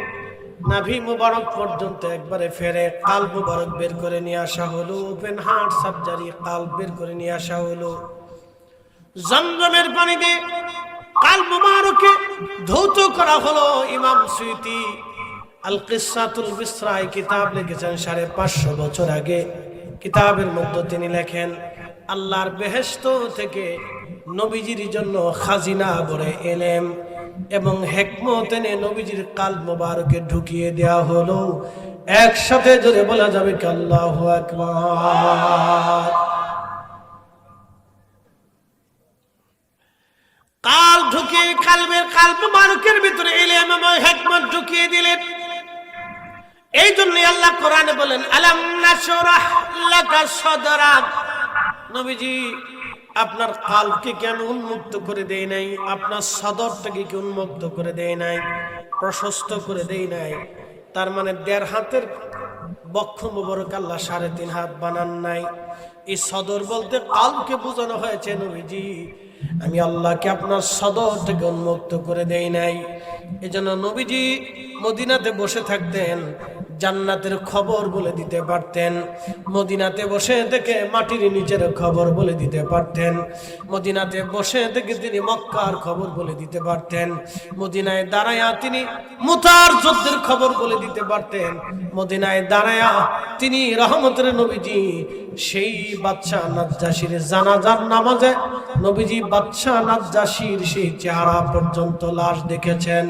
নাভি মুবারক পর্যন্ত একবারে ফেরে কাল মুবারক বের করে নিয়ে আসা হলো। ওপেন হার্ট সার্জারি, কাল বের করে নিয়ে আসা হলো। জমজমের পানি দিয়ে কাল মুবারকে ধৌত করা হলো। ইমাম সুয়ুতি আল কিসাতুল বিসরা কিতাব লিখেছেন 550 বছর আগে। কিতাবের মধ্যে তিনি লেখেন, আল্লাহর বেহেশত থেকে নবীজির জন্য খাজিনা ভরে এলেম এবং হিকমত এনে নবীজির কাল মুবারকে ঢুকিয়ে দেয়া হলো। একসাথে জোরে বলা যাবে কি আল্লাহু আকবার। কাল ঢুকিয়ে কালবের কাল মুবারকের ভিতরে ইলম এবং হিকমত ঢুকিয়ে দিলেন। এই জন্য আল্লাহ কোরআনে বলেন, আলাম নাশরাহ লাকা সাদরাক, নবীজি আপনার কালকে কি আমি উন্মুক্ত করে দেই নাই? আপনার সদরটাকে কি উন্মুক্ত করে দেই নাই? প্রশস্ত করে দেই নাই? তার মানে 1.5 হাতের বক্ষ মুবারক আল্লাহ 3.5 হাত বানান নাই। এই সদর বলতে কালকে বোঝানো হয়েছে, নবীজি আমি আল্লাহকে আপনার সদরটাকে উন্মুক্ত করে দেই নাই। এজন্য নবীজি মদিনাতে বসে থাকতেন, জান্নাতের খবর বলে দিতে পারতেন। মদিনাতে বসে থেকে মাটির নিচের খবর বলে দিতে পারতেন। মদিনাতে বসে থেকে তিনি মক্কার খবর বলে দিতে পারতেন। মদিনায় দাঁড়ায়া তিনি মুতার যুদ্ধের খবর বলে দিতে পারতেন। মদিনায় দাঁড়ায়া তিনি রহমতের নবীজি সেই বাদশাহ নাজ্জাশীর জানাজার নামাজে নবীজি বাদশাহ নাজ্জাশীর সেই চেহারা পর্যন্ত লাশ দেখেছেন।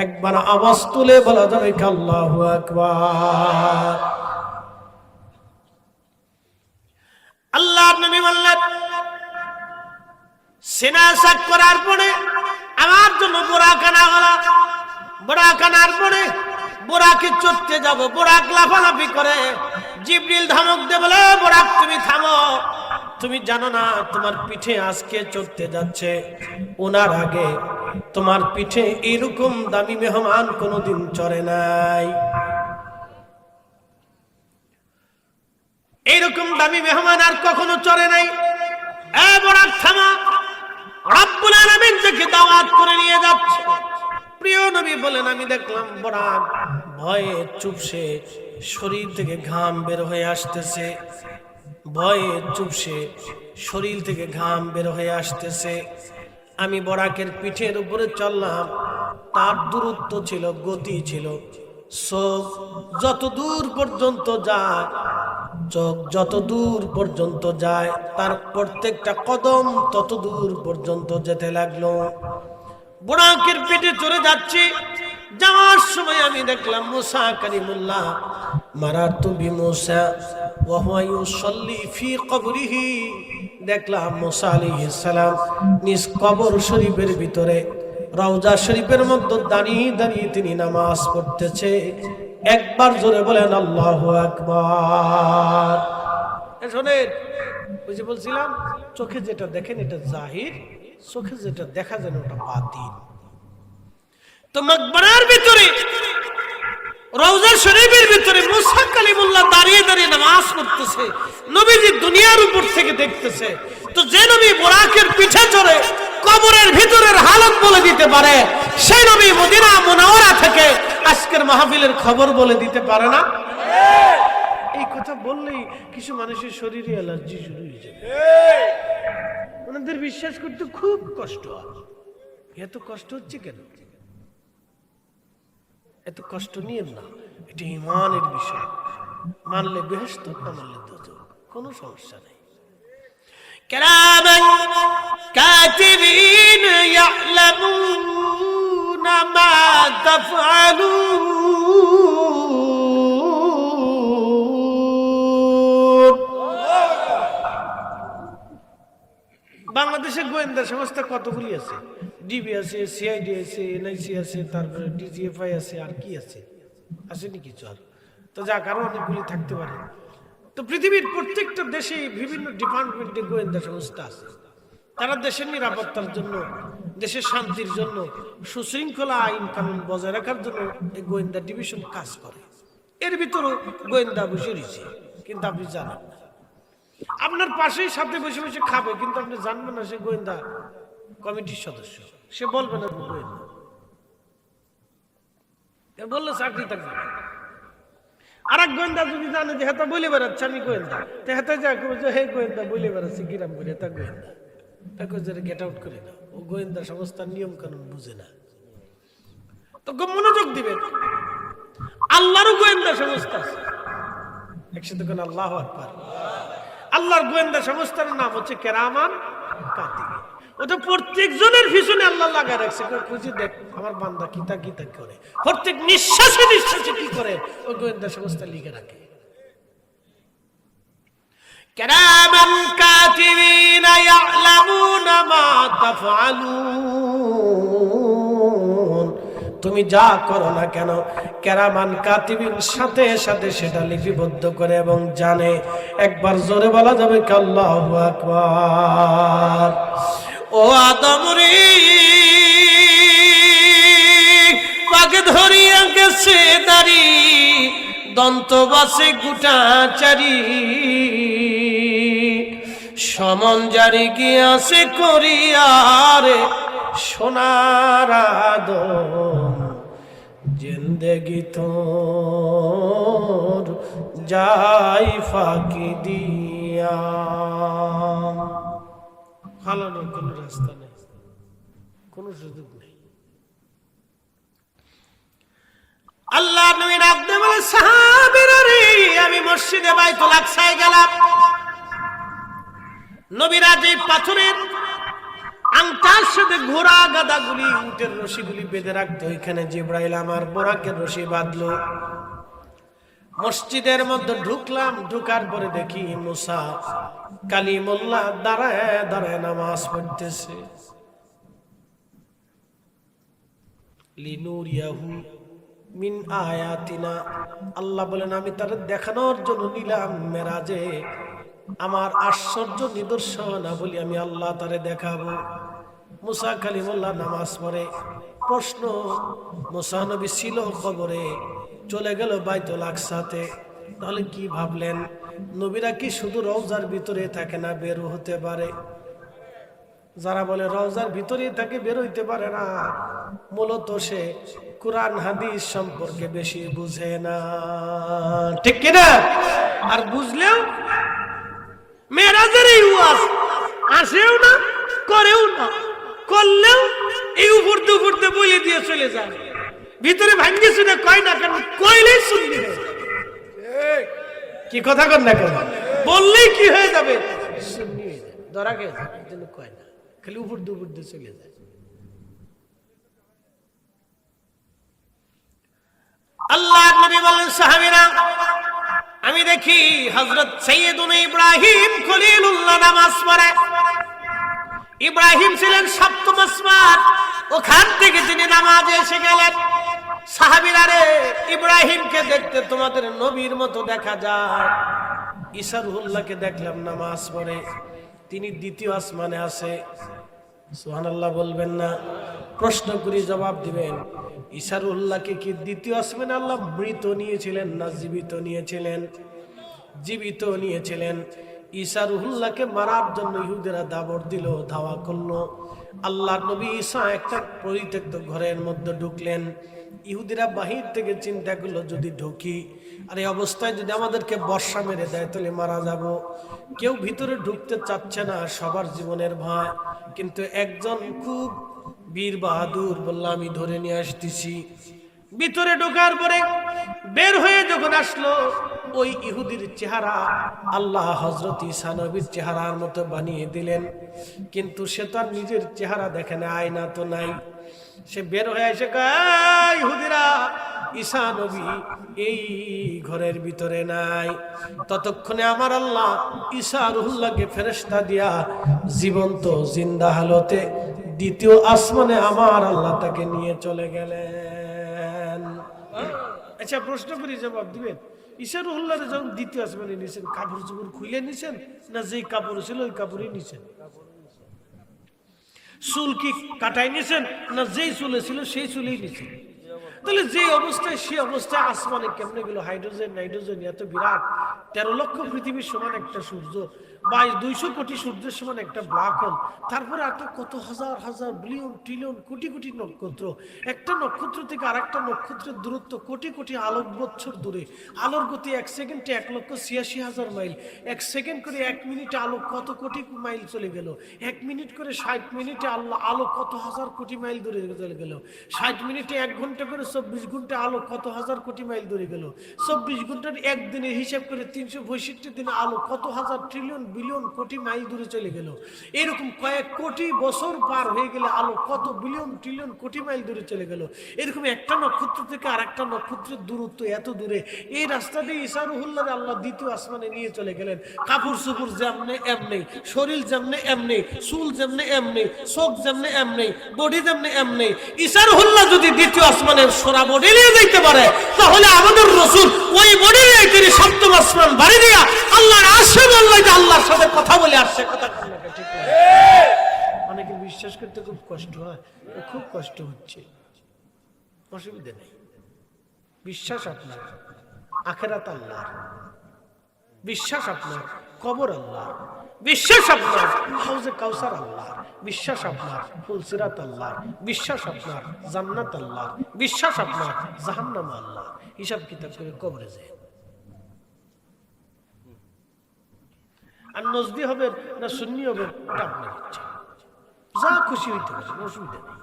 একবার আওয়াজ তুলে বলা যাবে আল্লাহু আকবার। আল্লাহর নবী বললেন, সিনা সাক করার পরে আমার জন্য বোরাক আনা হলো। বোরাক আনার পরে বোরাকে চড়তে যাব। বোরাক লাফালাফি করে, জিবরিল ধমক দিয়ে বলে, বোরাক তুমি থামো, তুমি জানো না তোমার পিঠে আজকে চড়তে যাচ্ছে, ওনার আগে তোমার পিঠে এরকম দামি মেহমান কোনোদিন চড়ে নাই। এইরকম দামি মেহমান আর কখনো চড়ে নাই। এ বোরাক থামা, রব্বুল আলামিন থেকে দাওয়াত করে নিয়ে যাচ্ছে। প্রিয় নবী বলেন, আমি দেখলাম বোরাক ভয়ে চুপসে শরীর থেকে ঘাম বের হয়ে আসতেছে। ভয়ে চুপসে শরীর থেকে ঘাম বের হয়ে আসতেছে। আমি বোরাকের পিঠের উপরে চললাম। তার দূরত্ব ছিল, গতি ছিল, সব যত দূর পর্যন্ত যায় চোখ যত দূর পর্যন্ত যায় তার প্রত্যেকটা কদম তত দূর পর্যন্ত যেতে লাগলো। বুরাকের পেটে চড়ে যাচ্ছে, যাওয়ার সময় আমি দেখলাম মুসা কালিমুল্লাহ মারাতু বিমুসা ওয়া হুয়া ইউসাল্লি ফি কবরিহি, দেখলাম মুসা আলাইহিস সালাম নিজ কবর শরীফের ভিতরে রওজা শরীফের মধ্যে দাঁড়িয়ে দাঁড়িয়ে তিনি নামাজ পড়তেছে। একবার জোরে বলেন আল্লাহু আকবার। শোনেন, ওই যে বলছিলাম চোখে যেটা দেখেন এটা জাহির, চোখে যেটা দেখা যায় ওটা বাতিন। তো মাকবারার ভিতরে রওজা শরীফের ভিতরে মুসা কালিমুল্লাহ দাঁড়িয়ে দাঁড়িয়ে নামাজ পড়তেছে, নবীজি দুনিয়ার উপর থেকে দেখতেছে। তো যে নবী বুরাকের পিঠে চড়ে কবরের ভিতরের হালত বলে দিতে পারে, সেই নবী মদিনা মুনাওয়ারা থেকে আজকের মাহফিলের খবর বলে দিতে পারে না? এই কথা বললেই কিছু মানুষের শরীরে অ্যালার্জি শুরু হয়ে যায়, ওনাদের বিশ্বাস করতে খুব কষ্ট হয়। এত কষ্ট হচ্ছে কেন? এত কষ্ট নিয়েন না, এটা ঈমানের বিষয়। মানলে বেহেশত, না মানলে দোজখ, কোনো সমস্যা নেই। কিরামান কাতিবিন ইয়ালামুনা মা তাফআলুন। বাংলাদেশের গোয়েন্দা সংস্থা কতগুলি আছে? ডিবি আছে, সিআইডি আছে, এনআইসি আছে, তারপরে ডিজিএফআই আছে, আর কি আছে? আসেনি কিছু আর? তো যা কারণ অনেকগুলি থাকতে পারে। তো পৃথিবীর প্রত্যেকটা দেশে বিভিন্ন ডিপার্টমেন্টে গোয়েন্দা সংস্থা আছে। তারা দেশের নিরাপত্তার জন্য, দেশের শান্তির জন্য, সুশৃঙ্খলা আইন কানুন বজায় রাখার জন্য এই গোয়েন্দা ডিভিশন কাজ করে। এর ভিতরেও গোয়েন্দা বসে রয়েছে, কিন্তু আপনি জানেন না। আপনার পাশেই সাথে বসে বসে খাবে, কিন্তু আপনি জানবেন না সে গোয়েন্দা কমিটির সদস্য। সে বলবে না গোয়েন্দা, বললে চাকরি থাকবে। আর এক গোয়েন্দা যদি জানে যে হেতা বলে বেড়াচ্ছে আমি গোয়েন্দা, তো হেতা যা করবে, হে গোয়েন্দা বলে বেড়াচ্ছে গিরাম করে, হেতা গোয়েন্দা, তাকে গেট আউট করে দাও। ও গোয়েন্দা সংস্থার নিয়ম কানুন বুঝে না। তো মনোযোগ দিবেন, আল্লাহরও গোয়েন্দা সংস্থা আছে। একসাথে কোন আল্লাহু আকবার। আল্লাহর গোয়েন্দা সংস্থার নাম হচ্ছে কিরামান কাতিবিন। ওটা প্রত্যেকজনের পিছনে আল্লাহ লাগা রাখছে, খুঁজে দেখ আমার বান্দা কিতা কিতা করে, প্রত্যেক নিঃশ্বাসে নিঃশ্বাসে কি করে ওই গোয়েন্দা সংস্থা লিখে রাখে। কিরামান কাতিবিন ইয়ালামুনা মা তাফআলুন। তুমি যা করো না কেন কিরামান কাতিবিন সাথে সাথে সেটা লিপিবদ্ধ করে এবং জানে। একবার জোরে বলা যাবে কি আল্লাহু আকবার। ও আদম রে, পাকে ধরিয়া গেছে দাড়ি, দন্ত বাসে গুটা চারি, সমন জারি গিয়াছে করিয়ারে সোনার আদম, জিন্দেগি তোর যাই ফাঁকি দিয়া। ফালানোর কোনো রাস্তা নেই, কোনো সুযোগ নেই। আল্লাহ নবী রাখতে বলে, সাহাবীরা রে, আমি মসজিদে বাইতুল আকসায় গেলাম। নবীরা যে পাথরের আংটার সাথে ঘোড়া গাদাগুলি, উটের রশিগুলি বেঁধে রাখতো, ওইখানে জিবরাইল আমার বোরাকের রশি বাঁধলো। মসজিদের মধ্যে ঢুকলাম, ঢুকার পরে দেখি মুসা কালিমুল্লাহ দাঁড়ায় দাঁড়ায় নামাজ পড়তেছে। লিনুরিয়াহু মিন আয়াতিনা, আল্লাহ বলেন আমি তার দেখানোর জন্য নিলাম মেরাজে, আমার আশ্চর্য নিদর্শন বলি আমি আল্লাহ তারে দেখাবো। মুসা কালিমুল্লাহ নামাজ পড়ে। প্রশ্ন, মুসা নবী ছিল কবরে, চলে গেল বাইতুল আকসাতে, তাহলে কি ভাবলেন নবীরা কি শুধু রওজার ভিতরে থাকে না, বের হতে পারে? যারা বলে রওজার ভিতরেই থাকে, বের হইতে পারে না, মূলত সে কুরআন হাদিস সম্পর্কে বেশি বুঝে না, ঠিক কিনা? আর বুঝলেও মেরাজের এই ওয়াজ আসেও না, করেও না, করলেও এই উপর দুপুরতে বলে দিয়ে চলে যায়, ভিতরে ভাঙ্গি শুনে কয় না, কেন কইলেই শুনবি। কি কথা কর না কেন? বললেই কি হয়ে যাবে? সুন্নি হয়ে যাবে, ধরা খেয়ে যাবে, এই জন্য কয় না, খালি উপর দুপুর দিয়ে চলে যায়। আল্লাহ নবী বলেন, সাহাবীরা আমি দেখি হযরত সাইয়্যিদুনা ইব্রাহিম খলিলুল্লাহ নামাজ পড়ে। ইব্রাহিম ছিলেন সপ্তম আসমান, ওখান থেকে তিনি নামাজে এসে গেলেন। সাহাবীরা রে, ইব্রাহিমকে দেখতে তোমাদের নবীর মতো দেখা যায়, ঈসা রুহুল্লাহকে দেখলাম নামাজ পড়ে, তিনি দ্বিতীয় আসমানে আছে। সুবহানাল্লাহ বলবেন না? প্রশ্ন করি জবাব দিবেন। ঈসা রুহুল্লাহকে কি দ্বিতীয় আসমানে আল্লাহ মৃত নিয়েছিলেন না জীবিত নিয়েছিলেন? জীবিত নিয়েছিলেন। ঈসা রুহুল্লাহকে মারার জন্য ইহুদিরা দাবর দিল, ধাওয়া করলো। আল্লাহর নবী ঈসা একটা পরিত্যক্ত ঘরের মধ্যে ঢুকলেন। ইহুদিরা বাহির থেকে চিন্তা করলো, যদি ঢুকি আর এই অবস্থায় যদি আমাদেরকে বর্ষা মেরে দেয় তাহলে মারা যাব। কেউ ভিতরে ঢুকতে চাচ্ছে না, সবার জীবনের ভয়। কিন্তু একজন খুব বীর বাহাদুর বলল, আমি ধরে নিয়ে আসতেছি। ভিতরে ঢোকার পরে বের হয়ে যখন আসলো, ওই ইহুদির চেহারা আল্লাহ হযরত ঈসা নবীর চেহারার মতো বানিয়ে দিলেন। কিন্তু সে তো আর নিজের চেহারা দেখে না, আয়না তো নাই। সে বের হয়ে এসে কয়, ইহুদিরা ঈসা নবী এই ঘরের ভিতরে নাই। ততক্ষণে আমার আল্লাহ ঈসা রুহুল্লাহকে ফেরেশতা দিয়া জীবন্ত জিন্দা হালতে দ্বিতীয় আসমানে আমার আল্লাহ তাকে নিয়ে চলে গেলেন। আচ্ছা, প্রশ্ন করি জবাব দিবেন। ঈসা রুহুল্লাহ যখন দ্বিতীয় আসমানে নিয়েছেন, কাপড় চোপড় খুলে নিয়েছেন না যেই কাপড় ছিল ওই কাপড়ই নিয়েছেন? চুল কি কাটাই নিয়েছেন না যেই চুলে ছিল সেই চুলেই নিয়েছেন? তাহলে যে অবস্থায় সে অবস্থায় আসমানে কেমনে গেল? হাইড্রোজেন নাইট্রোজেন এত বিরাট, 13 লক্ষ পৃথিবীর সমান একটা সূর্য, 200 কোটি সূর্যের সমান একটা ব্ল্যাক হোল, তারপরে এত কত হাজার হাজার বিলিয়ন ট্রিলিয়ন কোটি কোটি নক্ষত্র। একটা নক্ষত্র থেকে আর একটা নক্ষত্রের দূরত্ব কোটি কোটি আলোক বৎসর দূরে। আলোর গতি 1 সেকেন্ডে 1,86,000 মাইল। 1 সেকেন্ড করে 1 মিনিটে আলো কত কোটি মাইল চলে গেল। 1 মিনিট করে 60 মিনিটে আলো কত হাজার কোটি মাইল দূরে চলে গেল। 60 মিনিটে 1 ঘন্টা করে 24 ঘন্টা আলো কত হাজার কোটি মাইল দূরে গেল। 24 ঘন্টার একদিনের হিসাব করে 365 দিনে আলো কত হাজার ট্রিলিয়ন বিলিয়ন কোটি মাইল দূরে চলে গেল। এরকম কয়েক কোটি বছর পার হয়ে গেলে আলো কত বিলিয়ন ট্রিলিয়ন কোটি মাইল দূরে চলে গেল। এরকম একটা নক্ষত্র থেকে আর একটা নক্ষত্রের দূরত্ব এত দূরে। এই রাস্তা দিয়ে ঈসা রুহুল্লাহকে আল্লাহ দ্বিতীয় আসমানে নিয়ে চলে গেলেন। কাপড় চোপড় যেমনে এমনি, শরীর যেমনে এমনি, চুল যেমনে এমনি, চোখ যেমনে এমনি, বডি যেমনে এমনি। ঈসা রুহুল্লাহ যদি দ্বিতীয় আসমানে সোনা বডি নিয়ে যাইতে পারে, তাহলে আমাদের রাসূল ওই বডি নিয়ে তিনি সপ্তম আসমান বাড়ি দিয়া আল্লাহর আরশে বললেন যে আল্লাহর সাথে কথা বলে আসছে। কথা ঠিক না? অনেকে বিশ্বাস করতে খুব কষ্ট হয়, খুব কষ্ট হচ্ছে, অসুবিধা নেই। বিশ্বাস আপনার, আখিরাত আল্লাহর, বিশ্বাস আপনার, কবর আল্লাহর, বিশ্বাস আপনার, হাউজে কাউসার আল্লাহর, বিশ্বাস আপনার, ফুলসিরাত আল্লাহর, বিশ্বাস আপনার, জান্নাত আল্লাহর, বিশ্বাস আপনার, জাহান্নাম আল্লাহর। হিসাব কিতাব করে কবরে যায়। আর নজদি হবে না সুন্নি হবে ওটা আপনার ইচ্ছা, যা খুশি হইতে পারে, অসুবিধা নেই।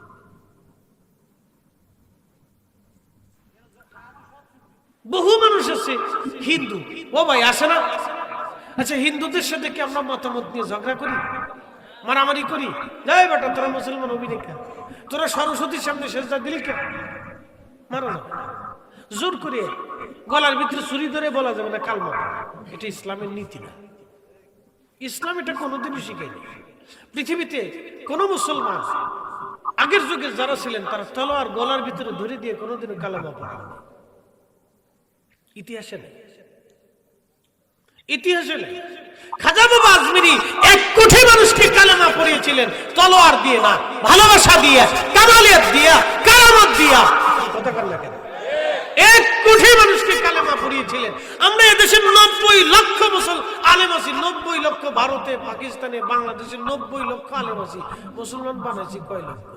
বহু মানুষ আছে হিন্দু, ও ভাই আসে না? আচ্ছা, হিন্দুদের সাথে কি আমরা মতামত নিয়ে ঝগড়া করি, মারামারি করি? যাই বেটা, তোরা মুসলমান হবি না কেন? তোরা সরস্বতীর সামনে সেজদা দিলি কেন? মারা যাবে জোর করে, গলার ভিতরে ছুরি ধরে বলা যাবে না কালমা। এটা ইসলামের নীতি না। ইসলাম এটা কোনোদিনই শিখায়নি। পৃথিবীতে কোন মুসলমান আগের যুগে যারা ছিলেন তারা তলোয়ার গলার ভিতরে ধরে দিয়ে কোনোদিনও কালেমা পড়েন। ইতিহাসে নেই, ইতিহাসে নেই। খাজা বাবা আজমিরি 1 কোটি মানুষকে কালেমা পড়িয়েছিলেন, তলোয়ার দিয়ে না, ভালোবাসা দিয়ে, কামালিয়াত দিয়া, কারামত দিয়া। কথা বল না কেন? 1 কোটি মানুষকে কালেমা পড়িয়েছিলেন। আমরা এদেশের 90 লক্ষ আলেম আছি, 90 লক্ষ ভারতে, পাকিস্তানে, বাংলাদেশে 90 লক্ষ আলেম আছি। মুসলমান বানাইছি কয় লক্ষ?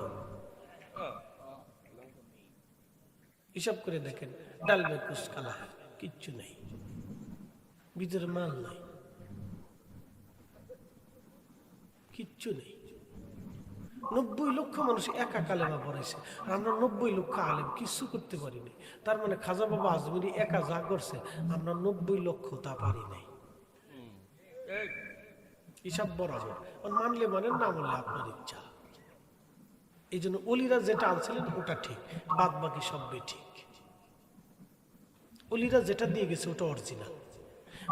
হিসাব করে দেখেন, ডাল বেকুস কালা, কিচ্ছু নেই, ভিতরে মাল নাই, কিচ্ছু নেই। 90 লক্ষ মানুষ একা কালেমা পড়াইছে, আর আমরা 90 লক্ষ আলেম কিছু করতে পারিনি। তার মানে খাজা বাবা আজমিরি একা যা করছে আমরা 90 লক্ষ তা পারি নাই। হিসাব বরাবর, মানলে মানেন, না মানলে আপনার ইচ্ছা। এই জন্য অলিরা যেটা আনছিলেন ওটা ঠিক, বাদ বাকি সব ঠিক। অলিরা যেটা দিয়ে গেছে ওটা অরিজিনাল,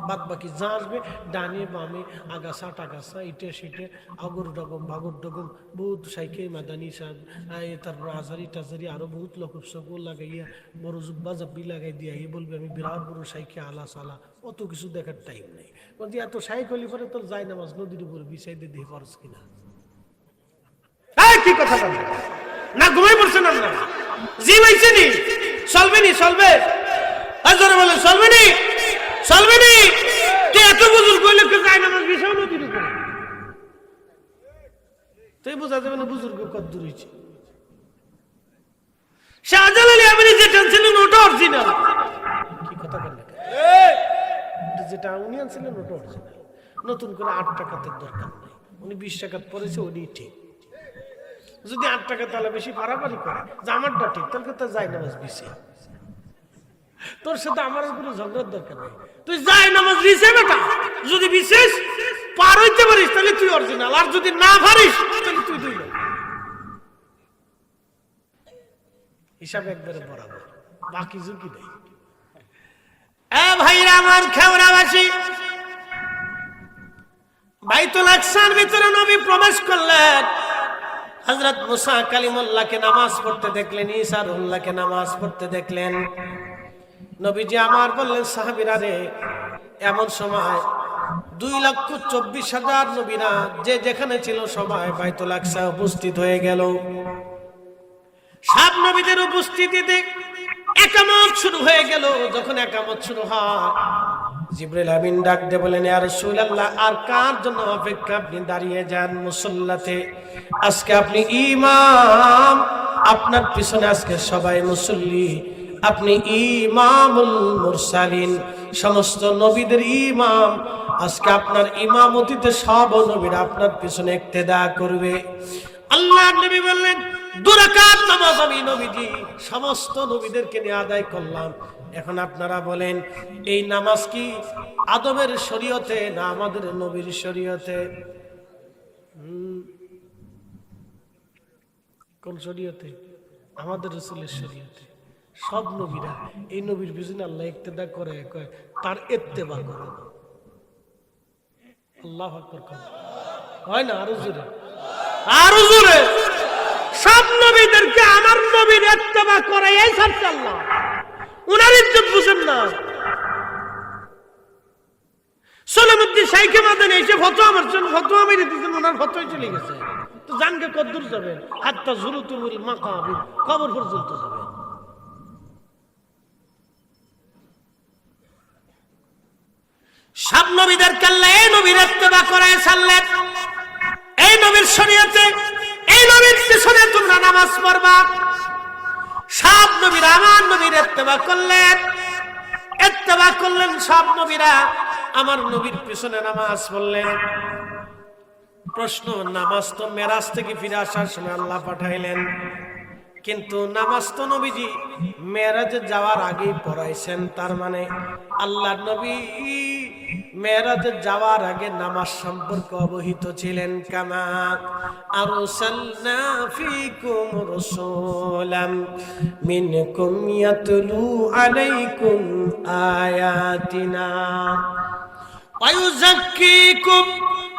বাদ বাকি যা আসবে ডানে বামে আগাছা টাগাছা ইটে সিটে আগর ডগম বাগর ডগম বহুত সাইকে মাদানি সাহেব, তারপর আজারি টাজারি আরো বহুত লোক সকল লাগাইয়া বড় জুব্বা জাব্বি লাগাই দিয়া এই বলবে আমি বিরাট বড় সাইকে আলা সালা, অত কিছু দেখার টাইম নেই। বলছি এত সাইক হলি পরে তোর যাই নামাজ নদীর উপরে বিছাই দিয়ে দিয়ে পারস কিনা? কি কথা বলবেন না, ঘুমাই পড়ছেন আপনারা? জি ভাইছে নি চলবে নি, চলবে জোরে বলেন, চলবে নি, চলবে নি। তুই এত বুজুর্গ হইলে কেউ যায় নামাজ বিছাও নদীর উপরে, তুই বোঝা যাবে না বুজুর্গ কত দূর হয়েছে। শাহজালাল আমিনী যেটা আনছিলেন ওটা অরিজিনাল। কি কথা বললেন? যেটা উনি আনছিলেন ওটা অরিজিনাল, নতুন করে 8 টাকাতের দরকার নাই। উনি 20 টাকা পড়েছে, উনি ঠিক। যদি 8 টাকা তাহলে বেশি পারাপারি করে যে আমারটা ঠিক, তাহলে তো যাই নামাজ বিছে। তোর সাথে আমার কোনো ঝগড়ার দরকার নেই, তুই যাই নামাজ বিছে বেটা। যদি বিশেষ পার হইতে পারিস তাহলে তুই অরিজিনাল, আর যদি না পারিস তাহলে তুই 2 লোক। হিসাব একবারে বরাবর, বাকি ঝুঁকি নেই। ভাইরা আমার, খেওড়াবাসী, বাইতুল আকসার ভিতরে নবী প্রবেশ করলেন। হযরত মুসা কালিমুল্লাহকে নামাজ পড়তে দেখলেন, ঈসা রুহুল্লাহকে নামাজ পড়তে দেখলেন। নবীজি আমার বললেন, সাহাবীরা রে, এমন সময় 2,24,000 নবীরা যে যেখানে ছিল সবাই বাইতুল আকসা উপস্থিত হয়ে গেল। সব নবীদের উপস্থিতিতে একামত শুরু হয়ে গেল। যখন একামত শুরু হয়, জিবরিল আমিন ডাক দিয়ে বলেন, ইয়া রাসূলুল্লাহ, আর কার জন্য অপেক্ষা? আপনি দাঁড়িয়ে যান মুসল্লাতে। আজকে আপনি ইমাম, আপনার পিছনে আজকে সবাই মুসল্লি। আপনি ইমামুল মুরসালিন, সমস্ত নবীদের ইমাম। আজকে আপনার ইমামতিতে সব নবীরা আপনার পিছনে ইক্তেদা করবে। আল্লাহর নবী বললেন, 2 রাকাত নামাজ আমি নবীজি সমস্ত নবীদেরকে নিয়ে আদায় করলাম। এখন আপনারা বলেন, এই নামাজ কি আদমের শরীয়তে না আমাদের নবীর শরীয়তে? কোন শরীয়তে? আমাদের রাসূলের শরীয়তে। সব নবীরা এই নবীর পিছনে আল্লাহ ইক্তেদা করে, কয় তার ইত্তেবা করো। আল্লাহু আকবার হয় না? আরো জোরে, আরো জোরে। সব নবীদেরকে আমার নবীর ইত্তেবা করে, এই ছাড়ছে আল্লাহ। উনার ইজ্জত বুঝেন না। সলামুদ্দিন শাইখে মাদানী এসে ফতোয়া মারছেন, ফতোয়া মেরে দিয়েছেন, ওনার ফতোয়াই চলে গেছে। তো জানকে কদ্দূর যাবেন? হাত্তা জুরুতুল মাকাবির, কবর পর্যন্ত যাবেন। সব নবীদেরকে আল্লাহ এই নবীর ইত্তেবা করায় ছাড়লেন। এই নবীর শরীয়তে, এই নবীর পিছনে তোমরা নামাজ পড়বা। সব নবীরা আমার নবীর ইত্তেবা করলেন, ইত্তেবা করলেন। সব নবীরা আমার নবীর পিছনে নামাজ পড়লেন। প্রশ্ন, নামাজ তো মেরাজ থেকে ফিরে আসার সময় আল্লাহ পাঠাইলেন, কিন্তু নামাজ তো নবীজি মেরাজে যাওয়ার আগেই পড়াইছেন। তার মানে আল্লাহ নবী মেরাজে যাওয়ার আগে নামাজ সম্পর্কে অবহিত ছিলেন। কামা আরসালনা ফীকুম রাসূলাম মিনকুম ইয়াতলু আলাইকুম আয়াতিনা ওয়া ইউযাক্কিকুম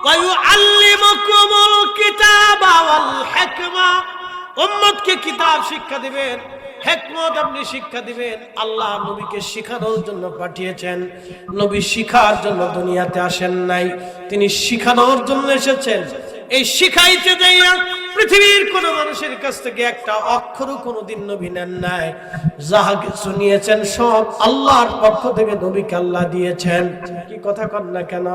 ওয়া ইউআল্লিমুকুমুল কিতাবা ওয়াল হিকমা। উম্মতকে কিতাব শিক্ষা দিবেন, হিকমত আপনি শিক্ষা দিবেন। আল্লাহ নবীকে শিখানোর জন্য পাঠিয়েছেন। নবী শিখার জন্য দুনিয়াতে আসেন নাই, তিনি শিখানোর জন্য এসেছেন। এই শিখাইতে যাইয়া পৃথিবীর কোন মানুষের কাছ থেকে একটা অক্ষরও কোনোদিন নবী নেন নাই। যাহা কিছু নিয়েছেন সব আল্লাহর পক্ষ থেকে নবীকে আল্লাহ দিয়েছেন। কি কথা কন না কেন?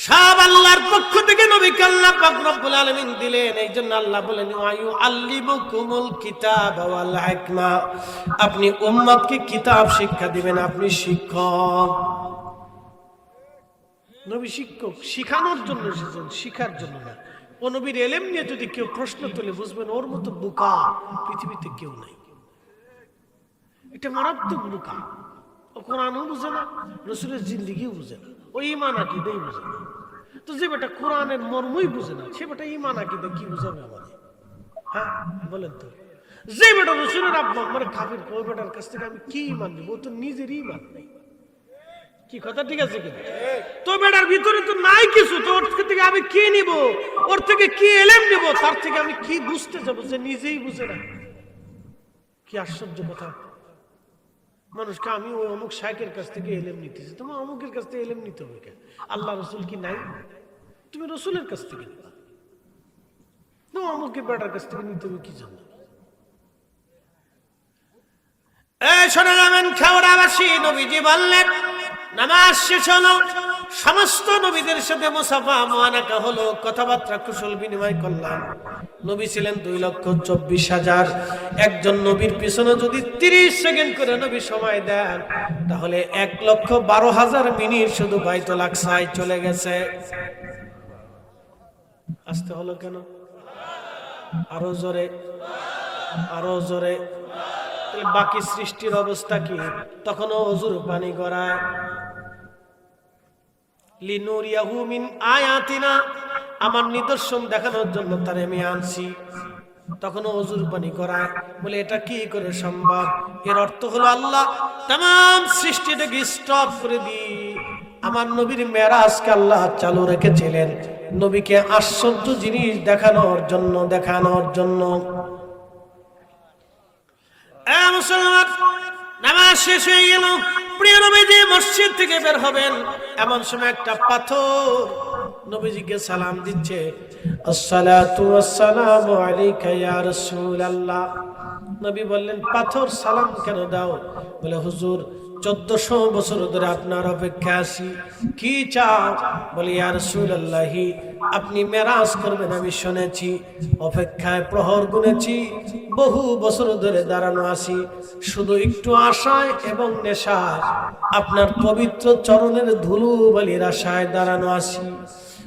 সব আল্লাহর পক্ষ থেকে নবীকে আল্লাহ পাক রব্বুল আলামিন দিলেন। এইজন্য আল্লাহ বলেন, ওয়ায়ু আল্লিমুকুমুল কিতাব ওয়াল হিকমা, আপনি উম্মতকে কিতাব শিক্ষা দিবেন, আপনি শিক্ষক। নবী শিক্ষক, শিখানোর জন্য এসেছেন, শিখার জন্য না। ও নবীর এলেম নিয়ে যদি কেউ প্রশ্ন তোলে বুঝবেন ওর মতো বোকা পৃথিবীতে কেউ নাই। এটা মারাত্মক বোকা। ও কোরআনও বুঝে না, রসুলের জিন্দিগিও বুঝে না, ও ঈমান আকীদাই বুঝে না। তো যে বেটা কোরআনের মর্মই বুঝে না সে বেটা ঈমান আকীদা কি বুঝাবে আমাদের? হ্যাঁ বলেন তো। যে বেটা রসুলের আব্বা আমার কাফির, ওই বেটার কাছ থেকে আমি কি ঈমান নিব? ও তো নিজেরই ঈমান নেই। কি কথা ঠিক আছে কিনা? তো বেটার ভিতরে তো নাই কিছু, তো ওর থেকে আমি কি নিব? ওর থেকে কি এলেম নিব? তার থেকে আমি কি বুঝতে যাবো যে নিজেই বুঝে না? কি আশ্চর্য কথা। মানুষকে আমি ওই অমুক শাইখের কাছ থেকে এলেম নিতেছি, তোমার অমুকের কাছ থেকে এলেম নিতে হবে কেন? আল্লাহ রসুল কি নাই? তুমি রসুলের কাছ থেকে নিবা, তোমার অমুকের বেটার কাছ থেকে নিতে হবে কি জন্য? শোনা যাবেন খাওয়াবাসী, নবীজি বললেন নামাজ শেষ হলো, সমস্ত নবীদের সাথে মুসাফা মুআনাকা হলো, কথাবার্তা কুশল বিনিময় করলাম। নবী ছিলেন 2,24,000। একজন নবীর পিছনে যদি 30 সেকেন্ড করে নবী সময় দেন তাহলে 1,12,000 মিনিট শুধু বাইতুল আকসায় চলে গেছে। আসতে হলো কেন? আরো জোরে, আরো জোরে। বাকি সৃষ্টির অবস্থা কি? তখনও অজুর পানি গড়ায়। লিনুরিয়াহু মিন আয়াতিনা, আমার নিদর্শন দেখানোর জন্য তারে আমি আনছি। তখনও অজুর পানি গড়ায়। বলে এটা কি করে সম্ভব? এর অর্থ হলো আল্লাহ তাম সৃষ্টিটাকে স্টপ করে দি আমার নবীর মেরাজকে আল্লাহ চালু রেখেছিলেন নবীকে আশ্চর্য জিনিস দেখানোর জন্য, দেখানোর জন্য। মুসলমান, নামাজ শেষ হয়ে গেল, প্রিয় নবীজি মসজিদ থেকে বের হবেন, এমন সময় একটা পাথর নবীজিকে সালাম দিচ্ছে, আসসালাতু ওয়াসসালামু আলাইকা ইয়া রাসূলুল্লাহ। নবী বললেন পাথর সালাম কেন দাও? বলে হুজুর 1400 বছর ধরে আপনার অপেক্ষা আছি, কি চাও? বলে ইয়া রাসূলুল্লাহ আপনি মেরাজ করবেন আমি শুনেছি, অপেক্ষায় প্রহর গুনেছি, বহু বছর ধরে দাঁড়ানো আছি, শুধু একটু আশায় এবং নেশায় আপনার পবিত্র চরণের ধুলো বালির আশায় দাঁড়ানো আছি।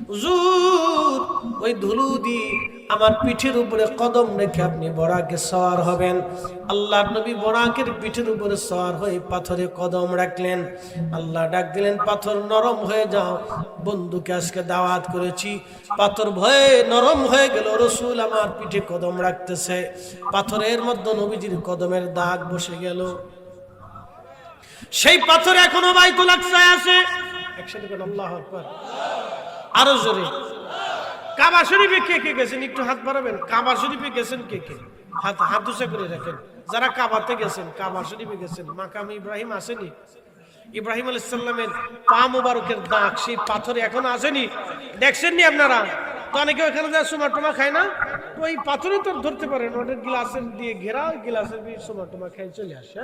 হুজুর ওই ধুলো দিয়ে আমার পিঠের উপরে কদম রেখে আপনি বরাকে সওয়ার হবেন। আল্লাহর নবী বরাকের পিঠের উপরে সওয়ার হয়ে পাথরে কদম রাখলেন। আল্লাহ ডাক দিলেন পাথর নরম হয়ে যাও, বন্ধুকে আজকে দাওয়াত করেছি। পাথর ভয়ে নরম হয়ে গেল, রসুল আমার পিঠে কদম রাখতেছে, পাথরের মধ্যে নবীজির কদমের দাগ বসে গেল। সেই পাথর এখনো বাইতুল আকসায় আছে। একসাথে বলেন আল্লাহু আকবার, আরো জোরে। কাবা শরীফে কে কে গেছেন একটু হাত বাড়াবেন? কাবা শরীফে গেছেন কে কে? হাত উঁচা করে রাখেন। যারা কাবাতে গেছেন, কাবা শরীফে গেছেন, মাকাম ইব্রাহিম আসেনি? ইব্রাহিম আলাইহিস সালামের পা মোবারকের দাগ সেই পাথরে এখন আসেনি? দেখছেন নি আপনারা? তো অনেকে ওখানে যা সুমা টুমা খায় না, তো ওই পাথরে তো ধরতে পারেন, ওটা গ্লাসের দিয়ে ঘেরা, গ্লাসের দিয়ে সুমা টুমা খাই চলে আসে।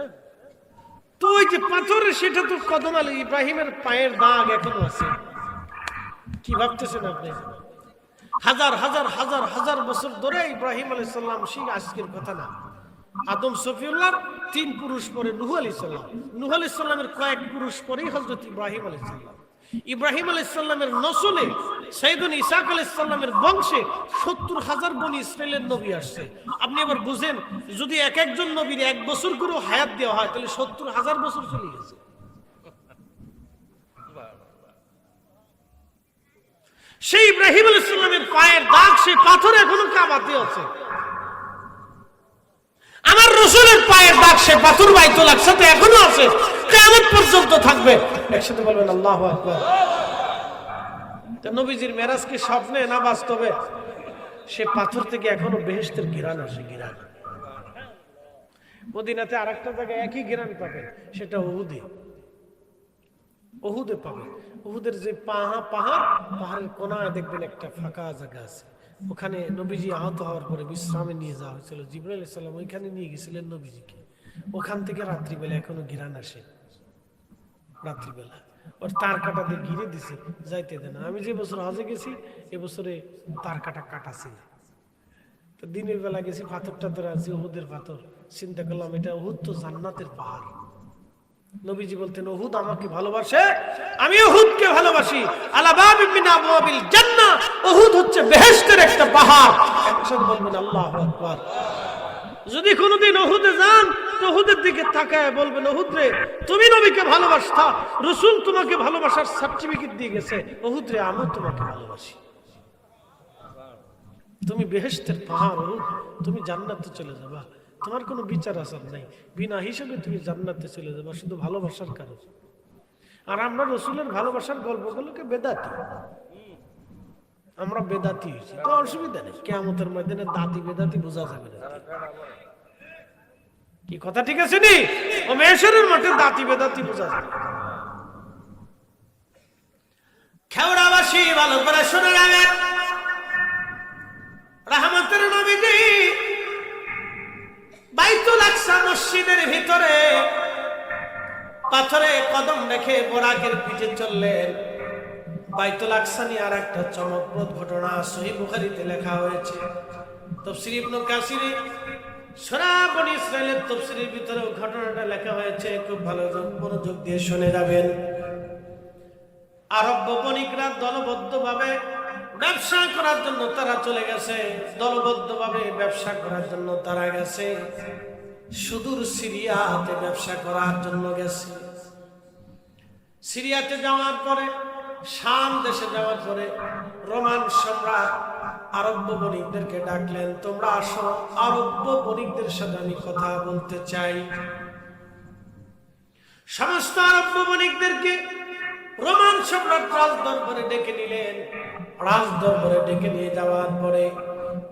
তো ওই যে পাথরে সেটা তো কদম আলী ইব্রাহিমের পায়ের দাগ এখনো আছে। কি ভাবতেছেন আপনি? হাজার হাজার হাজার হাজার বছর ধরে ইব্রাহিম আলাইহিস সালাম, সেই আজকের কথা না। আদম সফিউল্লাহ 3 পুরুষ পরে নূহ আলাইহিস সালাম, নূহ আলাইহিস সালামের কয়েক পুরুষ পরেই হযরত ইব্রাহিম আলাইহিস সালাম। ইব্রাহিম আলাইহিস সালামের নসলে সাইয়েদুনা ইসহাক আলাইহিস সালামের বংশে 70,000 বনি ইসরাইলের নবী আসছে। আপনি এবার বুঝেন, যদি এক একজন নবীর 1 বছর করে হায়াত দেওয়া হয় তাহলে 70,000 বছর চলে গেছে। সেই ইব্রাহিম আলাইহিস সালামের পায়ের দাগ সেই পাথর এখনো কাবাতে আছে। আমার রাসূলের পায়ের দাগ সেই পাথর বাইতুল আকসাতে এখনো আছে, কিয়ামত পর্যন্ত থাকবে। একসাথে বলবেন আল্লাহু আকবার। তো নবীজির মেরাজ কি স্বপ্নে না বাস্তবে? সে পাথর থেকে এখনো বেহেশতের ঘিরান আসে, ঘিরান। মদিনাতে আরেকটা জায়গায় একই ঘিরান পাবেন, সেটা উহুদে। উহুদে পাবে। উহুদের যে পাহাড়ের কোনায় দেখবেন একটা ফাঁকা জায়গা আছে, ওখানে নবীজি আহত হওয়ার পরে বিশ্রামে নিয়ে যাওয়া হয়েছিল। জিবরাইল আলাইহিস সালাম ওইখানে নিয়ে গেছিলেন নবীজিকে। ওখান থেকে রাত্রিবেলা এখনো ঘিরান আসে। রাত্রিবেলা ওর তার কাটা দিয়ে ঘিরে দিছে, যাইতে দেন। আমি যে বছর হজে গেছি এবছরে তার কাটা কাটা ছিল। তো দিনের বেলা গেছি, পাথরটা ধরে আছি উহুদের পাথর। চিন্তা করলাম এটা উহুদ তো জান্নাতের পাহাড়, নবীজি বলতেন উহুদ আমাকে ভালোবাসে, আমি উহুদকে ভালোবাসি। আলা বাবিন মিন আবওয়াবিল জান্নাহ, উহুদ হচ্ছে বেহেশতের একটা পাহাড়। একসাথে বলবেন আল্লাহু আকবার। যদি কোনোদিন উহুদে যান তো উহুদের দিকে তাকায় বলবেন উহুদ রে তুমি নবীকে ভালোবাসতা, রাসূল তোমাকে ভালোবাসার সার্টিফিকেট দিয়ে গেছে, উহুদ রে আমি তোমাকে ভালোবাসি। তুমি বেহেশতের পাহাড় উহুদ, তুমি জান্নাতে চলে যাবা, তোমার কোনো বিচার আচার নাই, বিনা হিসাবে তুমি জান্নাতে চলে যাবা শুধু ভালোবাসার কারণে। আর আমরা রাসূলের ভালোবাসার গল্পগুলোকে বেদাতি, আমরা বেদাতি হয়েছি তো অসুবিধা নেই, কিয়ামতের ময়দানে দাতি বেদাতি বোঝা যাবে না। কি কথা ঠিক আছে নি? ও মেশরের মাঠে দাতি বেদাতি বোঝা যাবে। খেওড়াবাসী ভালো করে শুনে রাখেন, রহমতের নবীজি বাইতুল আকসা মসজিদের ভিতরে পাথরে কদম রেখে বোরাকের পিঠে চললেন। বাইতুল আকসা নিয়ে আর একটা চমকপ্রদ ঘটনা সহিহ বুখারীতে লেখা হয়েছে। তাফসীর ইবনে কাসির সূরা বনী ইসরাঈলের তাফসীরের ভিতরে ঘটনাটা লেখা হয়েছে, খুব ভালো মনোযোগ দিয়ে শুনে যাবেন। আরব বণিকরা দলবদ্ধভাবে ব্যবসা করার জন্য তারা চলে গেছে, দলবদ্ধভাবে ব্যবসা করার জন্য তারা গেছে, সুদূর সিরিয়াতে ব্যবসা করার জন্য গেছে। সিরিয়াতে যাওয়ার পরে, শাম দেশে যাওয়ার পরে রোমান সম্রাট আরব বণিকদেরকে ডাকলেন, তোমরা আসো, আরব বণিকদের সাথে আমি কথা বলতে চাই। সমস্ত আরব বণিকদেরকে রোমান সম্রাট রাজ দরবারে ডেকে নিলেন। রাজ দরবারে ডেকে নিয়ে যাওয়ার পরে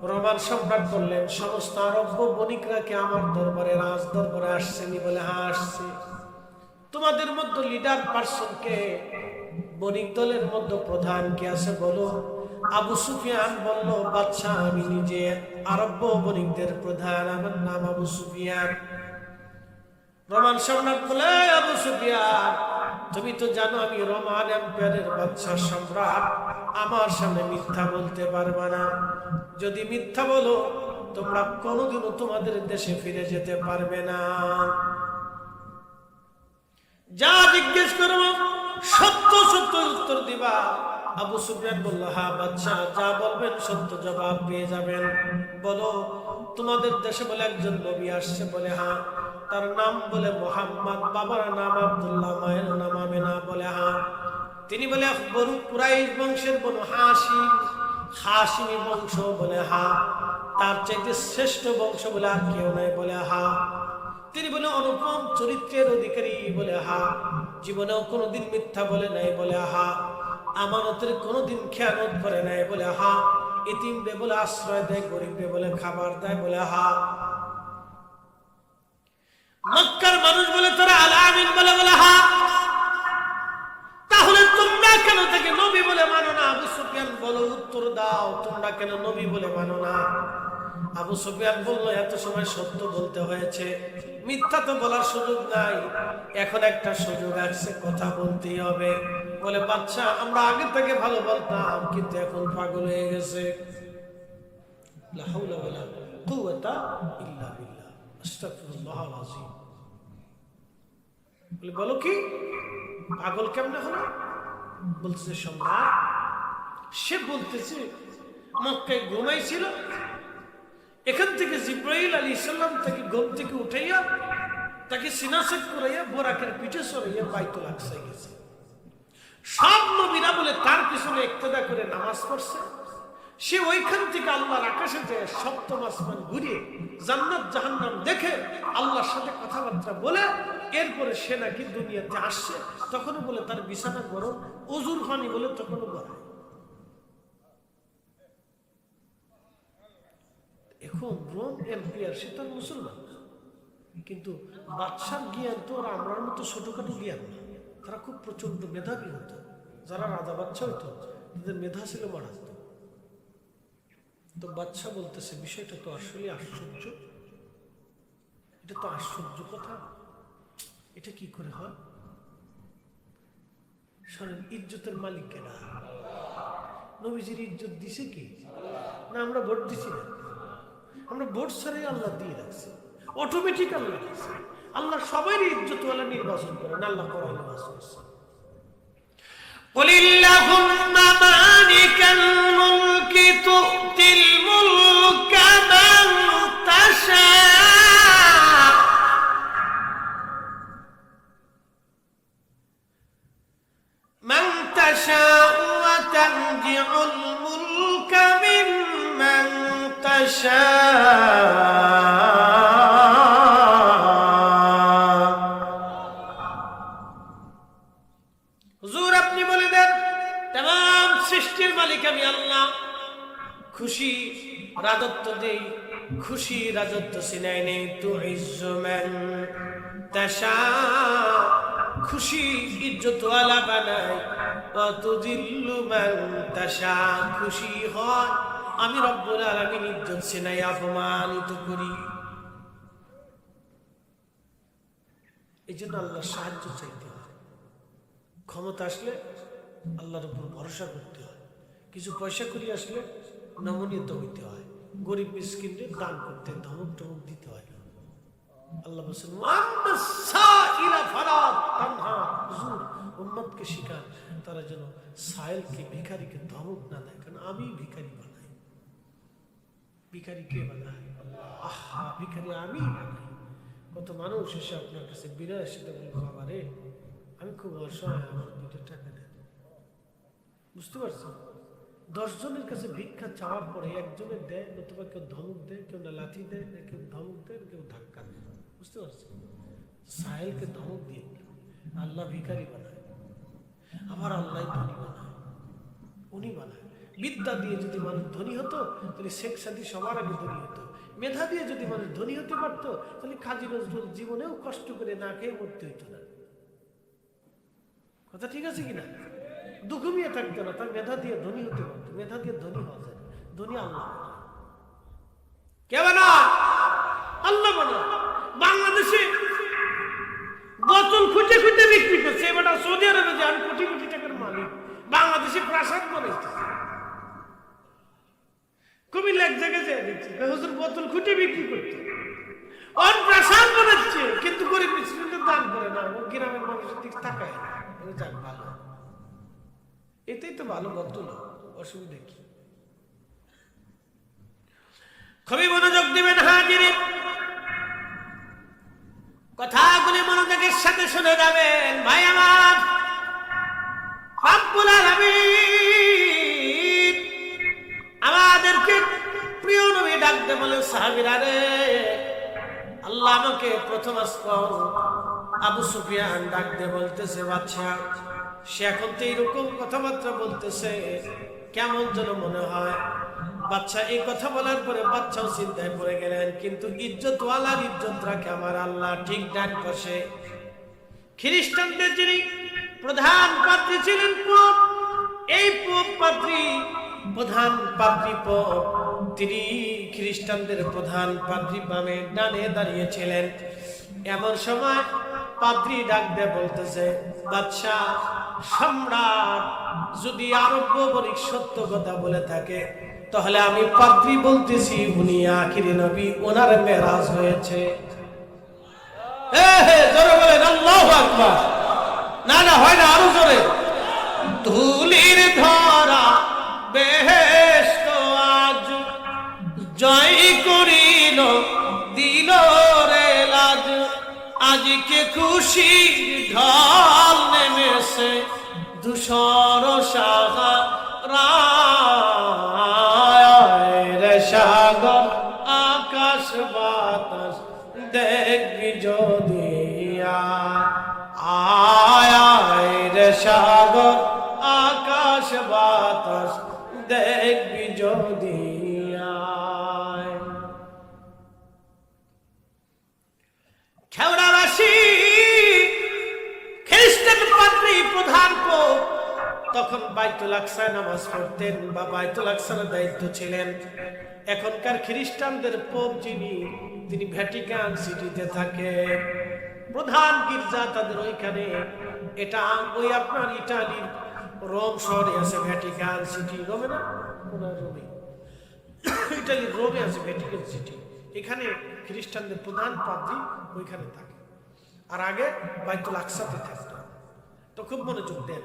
রোমান সম্রাট বললেন, সমস্ত আরব বণিকরা কি আমার দরবারে রাজ দরবারে আসছেনি? বলে হ্যাঁ আসছে। তোমাদের মধ্যে লিডার পারসন কে? বণিক দলের মধ্যে প্রধান কে আছে বলো। আবু সুফিয়ান বলল, বাদশা আমি নিজে আরব বণিকদের প্রধান, আমার নাম আবু সুফিয়ান। রোমান সম্রাট বলে, আবু সুফিয়ান তুমি তো জানো আমি রোমান এম্পায়ারের বাদশা সম্রাট, আমার সামনে মিথ্যা বলতে পারবে না। যদি মিথ্যা বলো তোমরা কোনোদিনও তোমাদের দেশে ফিরে যেতে পারবে না। যা জিজ্ঞেস করবো সত্য সত্য উত্তর দিবা। আবু সুফিয়ান বলল, হ্যাঁ বাদশা যা বলবেন সত্য জবাব পেয়ে যাবেন। বলো তোমাদের দেশে বলে একজন নবী আসছে? বলে হ্যাঁ। তার নাম বলে মুহাম্মদ, বাবার নাম আব্দুল্লাহ, মায়ের নাম আমিনা। বলে হ্যাঁ। তিনি বলে বনু কুরাইশ বংশের বনু হাশিম, হাশিমি বংশ? বলে হ্যাঁ। তার চাইতে শ্রেষ্ঠ বংশ বলে আর কেউ নাই? বলে হ্যাঁ। তিনি বলে অনুপম চরিত্রের অধিকারী? বলে হ্যাঁ। জীবনেও কোনোদিন মিথ্যা বলে নাই? বলে হ্যাঁ। আমানতের কোনোদিন খেয়ানত করে নাই? বলে হ্যাঁ। ইতিমরে বলে আশ্রয় দেয়, গরিবরে বলে খাবার দেয়? বলে হ্যাঁ। মক্কার মানুষ বলে তোরা আলামিন? বলে হ্যাঁ। তাহলে তোমরা কেন তাকে নবী বলে মানো না? আবু সুফিয়ান বলো উত্তর দাও, তোমরা কেন নবী বলে মানো না? আবু সুফিয়ান বলল, এত সময় সত্য বলতে হয়েছে, মিথ্যা তো বলার সুযোগ নাই, এখন একটা সুযোগ আসছে, কথা বলতেই হবে। বলে বাদশা আমরা আগে থেকে ভালো বলতাম, কিন্তু এখন পাগল হয়ে গেছে। লা হাওলা ওয়ালা কুওয়াতা ইল্লা বিল্লাহ, আস্তাগফিরুল্লাহল আযীম। বলে বলো কি পাগল কেমনে হলো? বলছে সম্রাট, সে বলতেছে মক্কায় ঘুমাইছিল, এখান থেকে জিব্রাইল আলাইহিস সালাম তাকে ঘুম থেকে উঠাইয়া তাকে সিনাসেট করাইয়া বোরাকের পিঠে সরাইয়া বাইতুল আকসায় গেছে। সব নবীরা বলে তার পিছনে ইক্তেদা করে নামাজ পড়ছে। সে ওইখান থেকে আল্লাহর আকাশে যায়, সপ্তম আসমান ঘুরিয়ে জান্নাত জাহান্নাম দেখে আল্লাহর সাথে কথাবার্তা বলে এরপরে সে নাকি দুনিয়াতে আসছে। তখনও বলে তার বিছানা গরম, ওজুর পানি বলে তখনও গরম। এখন রোম এম্পায়ার, সে তার মুসলমান, কিন্তু বাদশার জ্ঞান তো আর আমরার মতো ছোটখাটো জ্ঞান না। তারা খুব প্রচন্ড মেধাবী হতো। যারা রাজা বাদশা হইতো তাদের মেধা ছিল মারাত্মক। তো বাদশা বলতেছে বিষয়টা তো আসলে আশ্চর্য, এটা তো আশ্চর্য কথা, এটা কি করে হয়? শোনেন, ইজ্জতের মালিক কেনা? নবীজির ইজ্জত দিছে কি? না আমরা ভোট দিছি না, আমরা ভোট ছাড়াই আল্লাহ দিয়ে রাখছি, অটোমেটিক আল্লাহ দিচ্ছে। আল্লাহ সবারই ইজ্জতওয়ালা নির্বাচন করেন। আল্লাহ কোরআনে বলেছেন, قل اللهم مالك الملك تؤتي الملك من تشاء وتنزع الملك ممن تشاء হুজুর আপনি বলে দেন, तमाम সৃষ্টির মালিক আমি আল্লাহ, খুশি রাজত্ব দেই, খুশি রাজত্ব সিনাই নেই। তুইজ্জু মান তাশা, খুশি ইজ্জতওয়ালা বানাই। ওয়া তুযিল্লু মান তাশা, খুশি হয় আমি রব্বুল আলামিন ইজ্জত সিনাই, অপমানিত করি। এই জন্য আল্লাহর সাহায্য চাইতে হয়। ক্ষমতা আসলে আল্লাহর উপর ভরসা করতে হয়। কিছু পয়সা করি আসলে নমনীয়তা হইতে হয়। গরিব মিসকিনকে দান করতে, ধমক টমক দিতে হয়। আল্লাহ বলেছেন, উম্মতকে শিখান তারা যেন সাইলকে, ভিখারিকে ধমক না দেয়, কারণ আমি ভিখারি বানাই। ভিখারি কে বানায়? আহা, ভিখারি আমি বানাই। কত মানুষ এসে আপনার কাছে বিনয়ের সাথে বলবে, বাবা রে আমি খুব অসহায়, আমার 2 টাকা দেন। বুঝতে পারছেন? 10 জনের কাছে ভিক্ষা চাওয়ার পরে একজনের দেয়, অথবা কেউ ধমক দেয়, কেউ না লাঠি দেয়, না কেউ ধমক দেয়, কেউ ধাক্কা দেয়। বুঝতে পারছেন? সাহেলকে ধমক দিয়ে আল্লাহ ভিখারি বানায়, আবার আল্লাহ ধনী বানায়। উনি বানায়। বিদ্যা দিয়ে যদি মানুষ ধনী হতো তাহলে শেখ সাদি সবার আগে ধনী হতো। মেধা দিয়ে যদি মানুষ ধনী হতে পারতো তাহলে কাজী নজরুল জীবনেও কষ্ট করে না খেয়ে মরতে হইতো না। কথা ঠিক আছে কিনা? দুঃখমিয়ে থাকতো না, তার মেধা দিয়ে ধনী হতে পারতো। মেধা দিয়ে ধনী হওয়া যায়। ধনী আল্লাহ কে বানায়? আল্লাহ বানায়। বাংলাদেশে বোতল খুঁজে খুঁজে বিক্রি করছে, এবার সৌদি আরবে যে আমি কোটি কোটি টাকার মালিক, বাংলাদেশে প্রাসাদ বানাইছে। কুমিল্লা এক জায়গায় যায় দেখছি হুজুর বোতল খুঁজে বিক্রি করছে, প্রাসাদ বানাচ্ছে, কিন্তু গরিব মিসকিনদের দান করে না। ও গ্রামের মানুষের দিকে তাকায় না। যাক ভালো, এটাই তো ভালো ভদ্রলোক, অসুবিধা কি? খুবই মনোযোগ দিবেন হাজিরে, কথাগুলি মনোযোগের সাথে শুনে যাবেন। ভাই আমার, রব্বুল আলামিন আমাদেরকে প্রিয় নবী ডাকতে বলে, সাহাবীরা রে, আল্লাহ আমাকে প্রথম আসমান আবু সুফিয়ান ডাকতে বলতেছে, বাদশা সে এখন তো এইরকম কথাবার্তা বলতেছে, কেমন যেন মনে হয়। বাদশা এই কথা বলার পরে বাদশাও চিন্তায় পড়ে গেলেন, কিন্তু ইজ্জতওয়ালার ইজ্জত রাখে আমার আল্লাহ ঠিক ডান বসে। খ্রিস্টানদের যিনি প্রধান পাদ্রী ছিলেন পোপ, এই পোপ পাদ্রী, প্রধান পাদ্রী পোপ, তিনি খ্রিস্টানদের প্রধান পাদ্রী বামে ডানে দাঁড়িয়েছিলেন। এমন সময় পাদ্রী ডাক দিয়ে বলতেছে, বাদশা সম্রাট যদি আরব্য বণিক সত্য কথা বলে থাকে তাহলে আমি পাদ্রী বলতেছি উনি আখিরি নবী, ওনার মেরাজ হয়েছে। জোরে বলেন আল্লাহু আকবার। না না হয় না, আরো জোরে। ধুলির ধরা বেহেশত আজ জয় করিল দিল রে লাজ, আজকে খুশি ঢল নেমেছে ধূসর সাগর, সাগর আকাশ বাতাস দেখবি যদি আয় রে সাগর আকাশ বাতাস দেখবি যদি আয়। খেওড়াবাসী খ্রিস্টান পাদ্রী প্রধান পোপ তখন বাইতুল আকসায় নামাজ পড়তেন বা বাইতুল আকসার দায়িত্ব ছিলেন। এখনকার খ্রিস্টানদের পোপ যিনি, তিনি ভ্যাটিকান সিটিতে থাকে, প্রধান গির্জা তাদের ওইখানে। এটা ওই আপনার ইটালির রোম শহরে আছে ভ্যাটিকান সিটি। রোমে না, রোমে, ইটালির রোমে আছে ভ্যাটিকান সিটি। এখানে খ্রিস্টানদের প্রধান পাদ্রী ওইখানে থাকে। আর আগে বাইতুল আকসাতে থাকতো। তো খুব মনোযোগ দেন।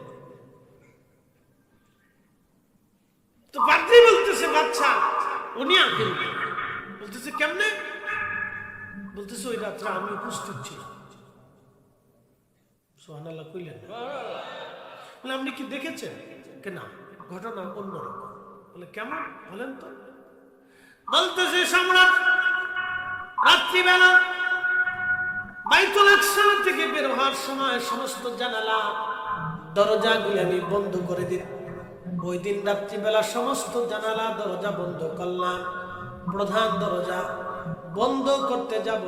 তো পাদ্রী বলতেছে বাচ্চা উনি আঙ্কেল, বলতেছে কেমনে? বলতেছে ওই রাত্রে আমি উপস্থিত ছিলাম। সুবহানাল্লাহ কইলেন না? বলে আপনি কি দেখেছেন? না, ঘটনা অন্যরকম। বলে কেমন বলেন তো? বলতেছে সম্রাট রাত্রিবেলা বাইতুল আকসা থেকে বের হওয়ার সময় সমস্ত জানালা দরজাগুলি আমি বন্ধ করে দিই। ওই দিন রাত্রিবেলা সমস্ত জানালা দরজা বন্ধ করলাম। প্রধান দরজা বন্ধ করতে যাব,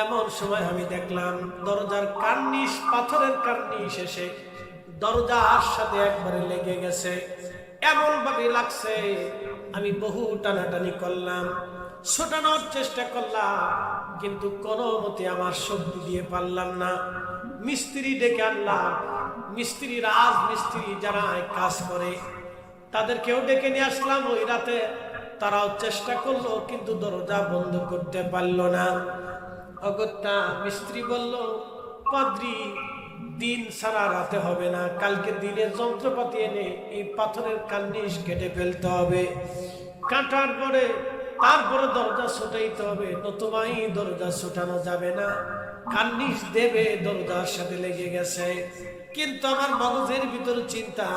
এমন সময় আমি দেখলাম দরজার কার্নিশ, পাথরের কার্নিশ এসে দরজার সাথে একবারে লেগে গেছে। এমন ভাবে লাগছে আমি বহু টানাটানি করলাম, ছোটানোর চেষ্টা করলাম, কিন্তু কোনো মতে আমার শক্তি দিয়ে পারলাম না। মিস্ত্রি ডেকে আনলাম, মিস্ত্রি রাজমিস্ত্রি যারা কাজ করে তাদেরকেও ডেকে নিয়ে আসলাম ওই রাতে। তারাও চেষ্টা করলো কিন্তু দরজা বন্ধ করতে পারলো না। অগত্যা মিস্ত্রি বলল, পাদ্রী দিন সারা রাতে হবে না, কালকে দিনের যন্ত্রপাতি এনে এই পাথরের কার্নিশ কেটে ফেলতে হবে। কাটার পরে তারপরে দরজা ছুটাইতে হবে, নতুবা এই দরজা ছুটানো যাবে না। কার্নিশ দেবে দরজার সাথে লেগে গেছে। কিন্তু আমার মগজের ভিতরে চিন্তা,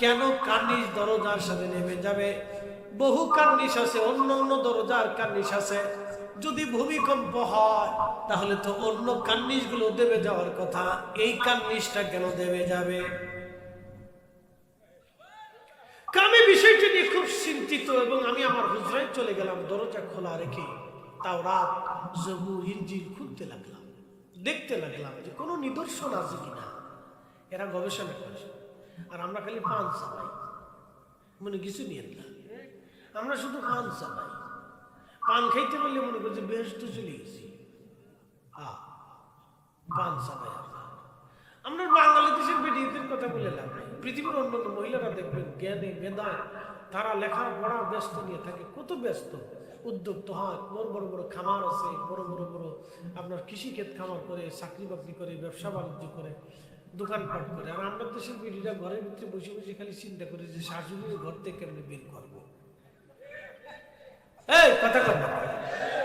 কেন কার্নিশ দরজার সাথে নেমে যাবে? বহু কার্নিশ আছে, অন্য অন্য দরজার কার্নিশ আছে। যদি ভূমিকম্প হয় তাহলে তো অন্য কার্নিশ গুলো দেবে যাওয়ার কথা, এই কার্নিশটা কেন দেবে যাবে? আমি বিষয়টি নিয়ে খুব চিন্তিত এবং আমি আমার হুজরায় চলে গেলাম দরজা খোলা রেখে। তাওরাত, জবুর, ইনজিল খুলতে লাগলাম, দেখতে লাগলাম যে কোনো নিদর্শন আছে কিনা। এরা গবেষণা করে, আর আমরা খালি পান চালাই, মনে কিছু নিয়ে না। আমরা শুধু পান চালাই, পান খাইতে পারলে মনে করছি বেহেশত চলে গেছি। পান চালাই আমরা বাংলাদেশের বেটিদের কথা বলে লাভ নাই। পৃথিবীর অন্যান্য মহিলারা দেখবেন জ্ঞানে মেধায় তারা লেখাপড়া ব্যস্ত নিয়ে থাকে, কত ব্যস্ত, উদ্যোক্ত হয়, বড় বড় বড় খামার আছে, বড় বড় বড় আপনার কৃষিক্ষেত খামার করে, চাকরি বাকরি করে, ব্যবসা বাণিজ্য করে, দোকানপাট করে। আর আমাদের দেশের বেটিরা ঘরের ভিতরে বসে বসে খালি চিন্তা করে যে শাশুড়ির ঘর থেকে কেমনি বের করবো। এই কথা কথা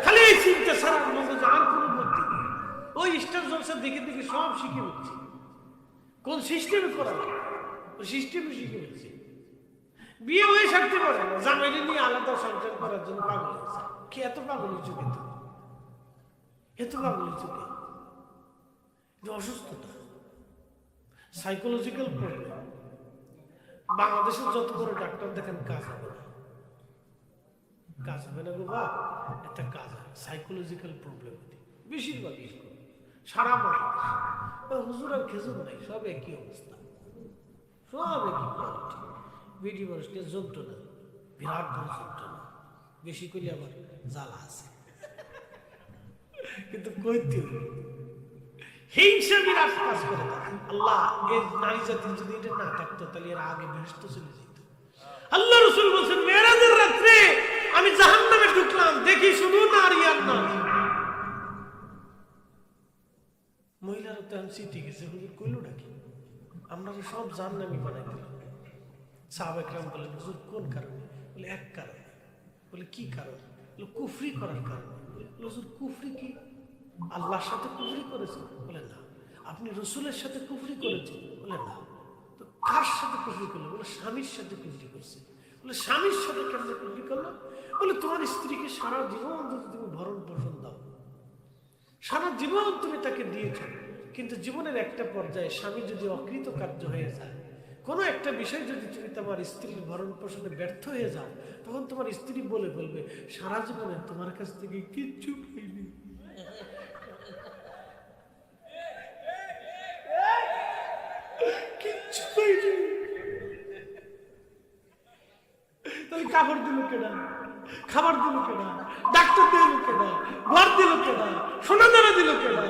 খালি এই চিন্তা ছাড়া মগজ আর কোনো বুদ্ধি নেই। ওই স্টার জলসা দেখে দেখে সব শিখে উঠছে। কোন সিস্টেমে করা ওই সিস্টেমে শিখে উঠছে। বিয়ে হয়ে থাকতে পারে না, জামাইরে নিয়ে আলাদা সংসার করার জন্য পাগল হয়েছে। কি এত পাগল হয়েছে? কিন্তু এত পাগল হয়েছে অসুস্থতা, সাইকোলজিক্যাল প্রবলেম। বাংলাদেশের যত বড় ডাক্তার দেখেন কাজ হবে না, কাজ হবে না গো বা একটা কাজ হয় সাইকোলজিক্যাল প্রবলেম বেশিরভাগ সারা মাস। হুজুর আর খেজুর নাই, সব একই অবস্থা, সব একই কোয়ালিটি। বেটি মানুষকে যন্ত্রণা, বিরাট বড় যন্ত্রণা, বেশি করলে আবার জ্বালা আছে। কিন্তু কইতে হিংসা বিরাট কাজ করে থাকে। আল্লাহ এর নারী জাতির যদি এটা না থাকতো তাহলে এর আগে বেহেশতে চলে যেত। আল্লাহ রাসূল বলেন মেরাজের রাতে আমি জাহান্নামে ঢুকলাম, দেখি শুধু নারী আর নারী। মহিলারা তো আমি চিঠি গেছে, হুজুর কইলো নাকি আমরা সব জাহান্নামী বানাই দিলাম। সাহাবা একরাম বলেন হুজুর কোন কারণে? বলে এক কারণে। বলে কি কারণ? কুফরি করার কারণে। হুজুর কুফরি কি? আল্লাহর সাথে কুফরি করেছে? বলে না। আপনি রসুলের সাথে কুফরি করেছেন? বলে না। তো কার সাথে কুফরি করলো? বলে স্বামীর সাথে কুফরি করছে। বলে স্বামীর সাথে কেমন কুফরি করলো? বলে তোমার স্ত্রীকে সারা জীবন যদি তুমি ভরণ পোষণ দাও, সারা জীবন তুমি তাকে দিয়েছ, কিন্তু জীবনের একটা পর্যায়ে স্বামী যদি অকৃতকার্য হয়ে যায়, কোনো একটা বিষয় যদি তুমি তোমার স্ত্রীর ভরণ পোষণে ব্যর্থ হয়ে যাও, তখন তোমার স্ত্রী বলে বলবে সারা জীবনে তোমার কাছ থেকে কিচ্ছু পাইনি। কিচ্ছু পাইনি। তাহলে কাপড় দিল কেনা, খাবার দিল কেনা, ডাক্তার দিল কেনা, ঘর দিল কেনা, সোনা দানা দিল কেনা?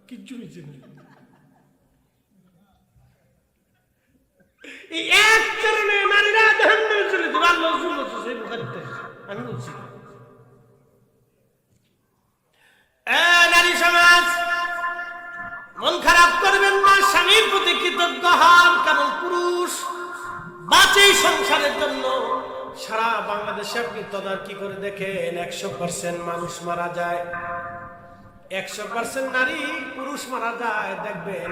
কিচ্ছু হয়েছে না। এই এক কারণে নারীরা জাহান্নামে চলে যাবে। আল্লাহ রাসূল বলেছেন, সেই বুখারীতে আমি বলছি। বাঁচে সংসারের জন্য। সারা বাংলাদেশে আপনি তদারকি করে দেখেন 100% মানুষ মারা যায়, 100% নারী পুরুষ মারা যায়। দেখবেন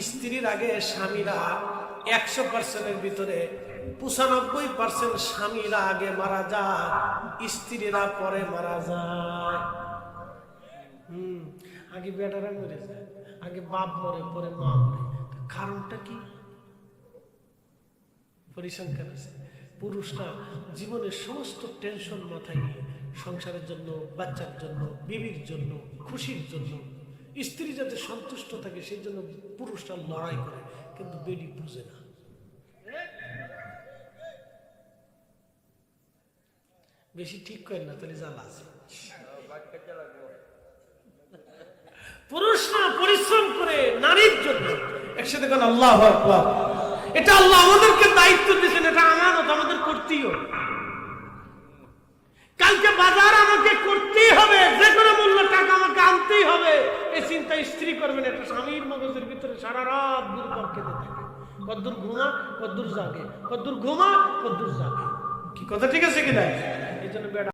স্ত্রীর আগে স্বামীরা 100%-এর ভিতরে 95% স্বামীরা আগে মারা যায়, স্ত্রীরা পরে মারা যায়। আগে বেটারা মরে যায়, আগে বাপ মরে, পরে মা মরে। কারণটা কি? পরিসংখ্যান আছে, পুরুষরা জীবনের সমস্ত টেনশন মাথায় নিয়ে সংসারের জন্য, বাচ্চার জন্য, বিবির জন্য, খুশির জন্য, স্ত্রী যাতে সন্তুষ্ট থাকে সেই জন্য পুরুষরা লড়াই করে, কিন্তু বেডি বুঝে না। বেশি ঠিক করেন না, তাহলে জ্বালা আছে। পুরুষরা পরিশ্রম করে নারীর জন্য। একসাথে কেন আল্লাহু আকবার। এটা আল্লাহ আমাদেরকে দায়িত্ব দিয়েছেন, এটা আমানত, আমাদের করতেই হবে। কালকে বাজার আমাকে করতেই হবে, যে কোনো মূল্য টাকা আমাকে আনতেই হবে, এই চিন্তা স্ত্রী করবেন। এটা স্বামীর মগজের ভিতরে সারা রাত দুর্বল খেতে থাকে, কদ্দুর ঘুমা কদ্দুর জাগে, কদ্দুর ঘুমা কদ্দুর জাগে। কি কথা ঠিক আছে কিনা? এই জন্য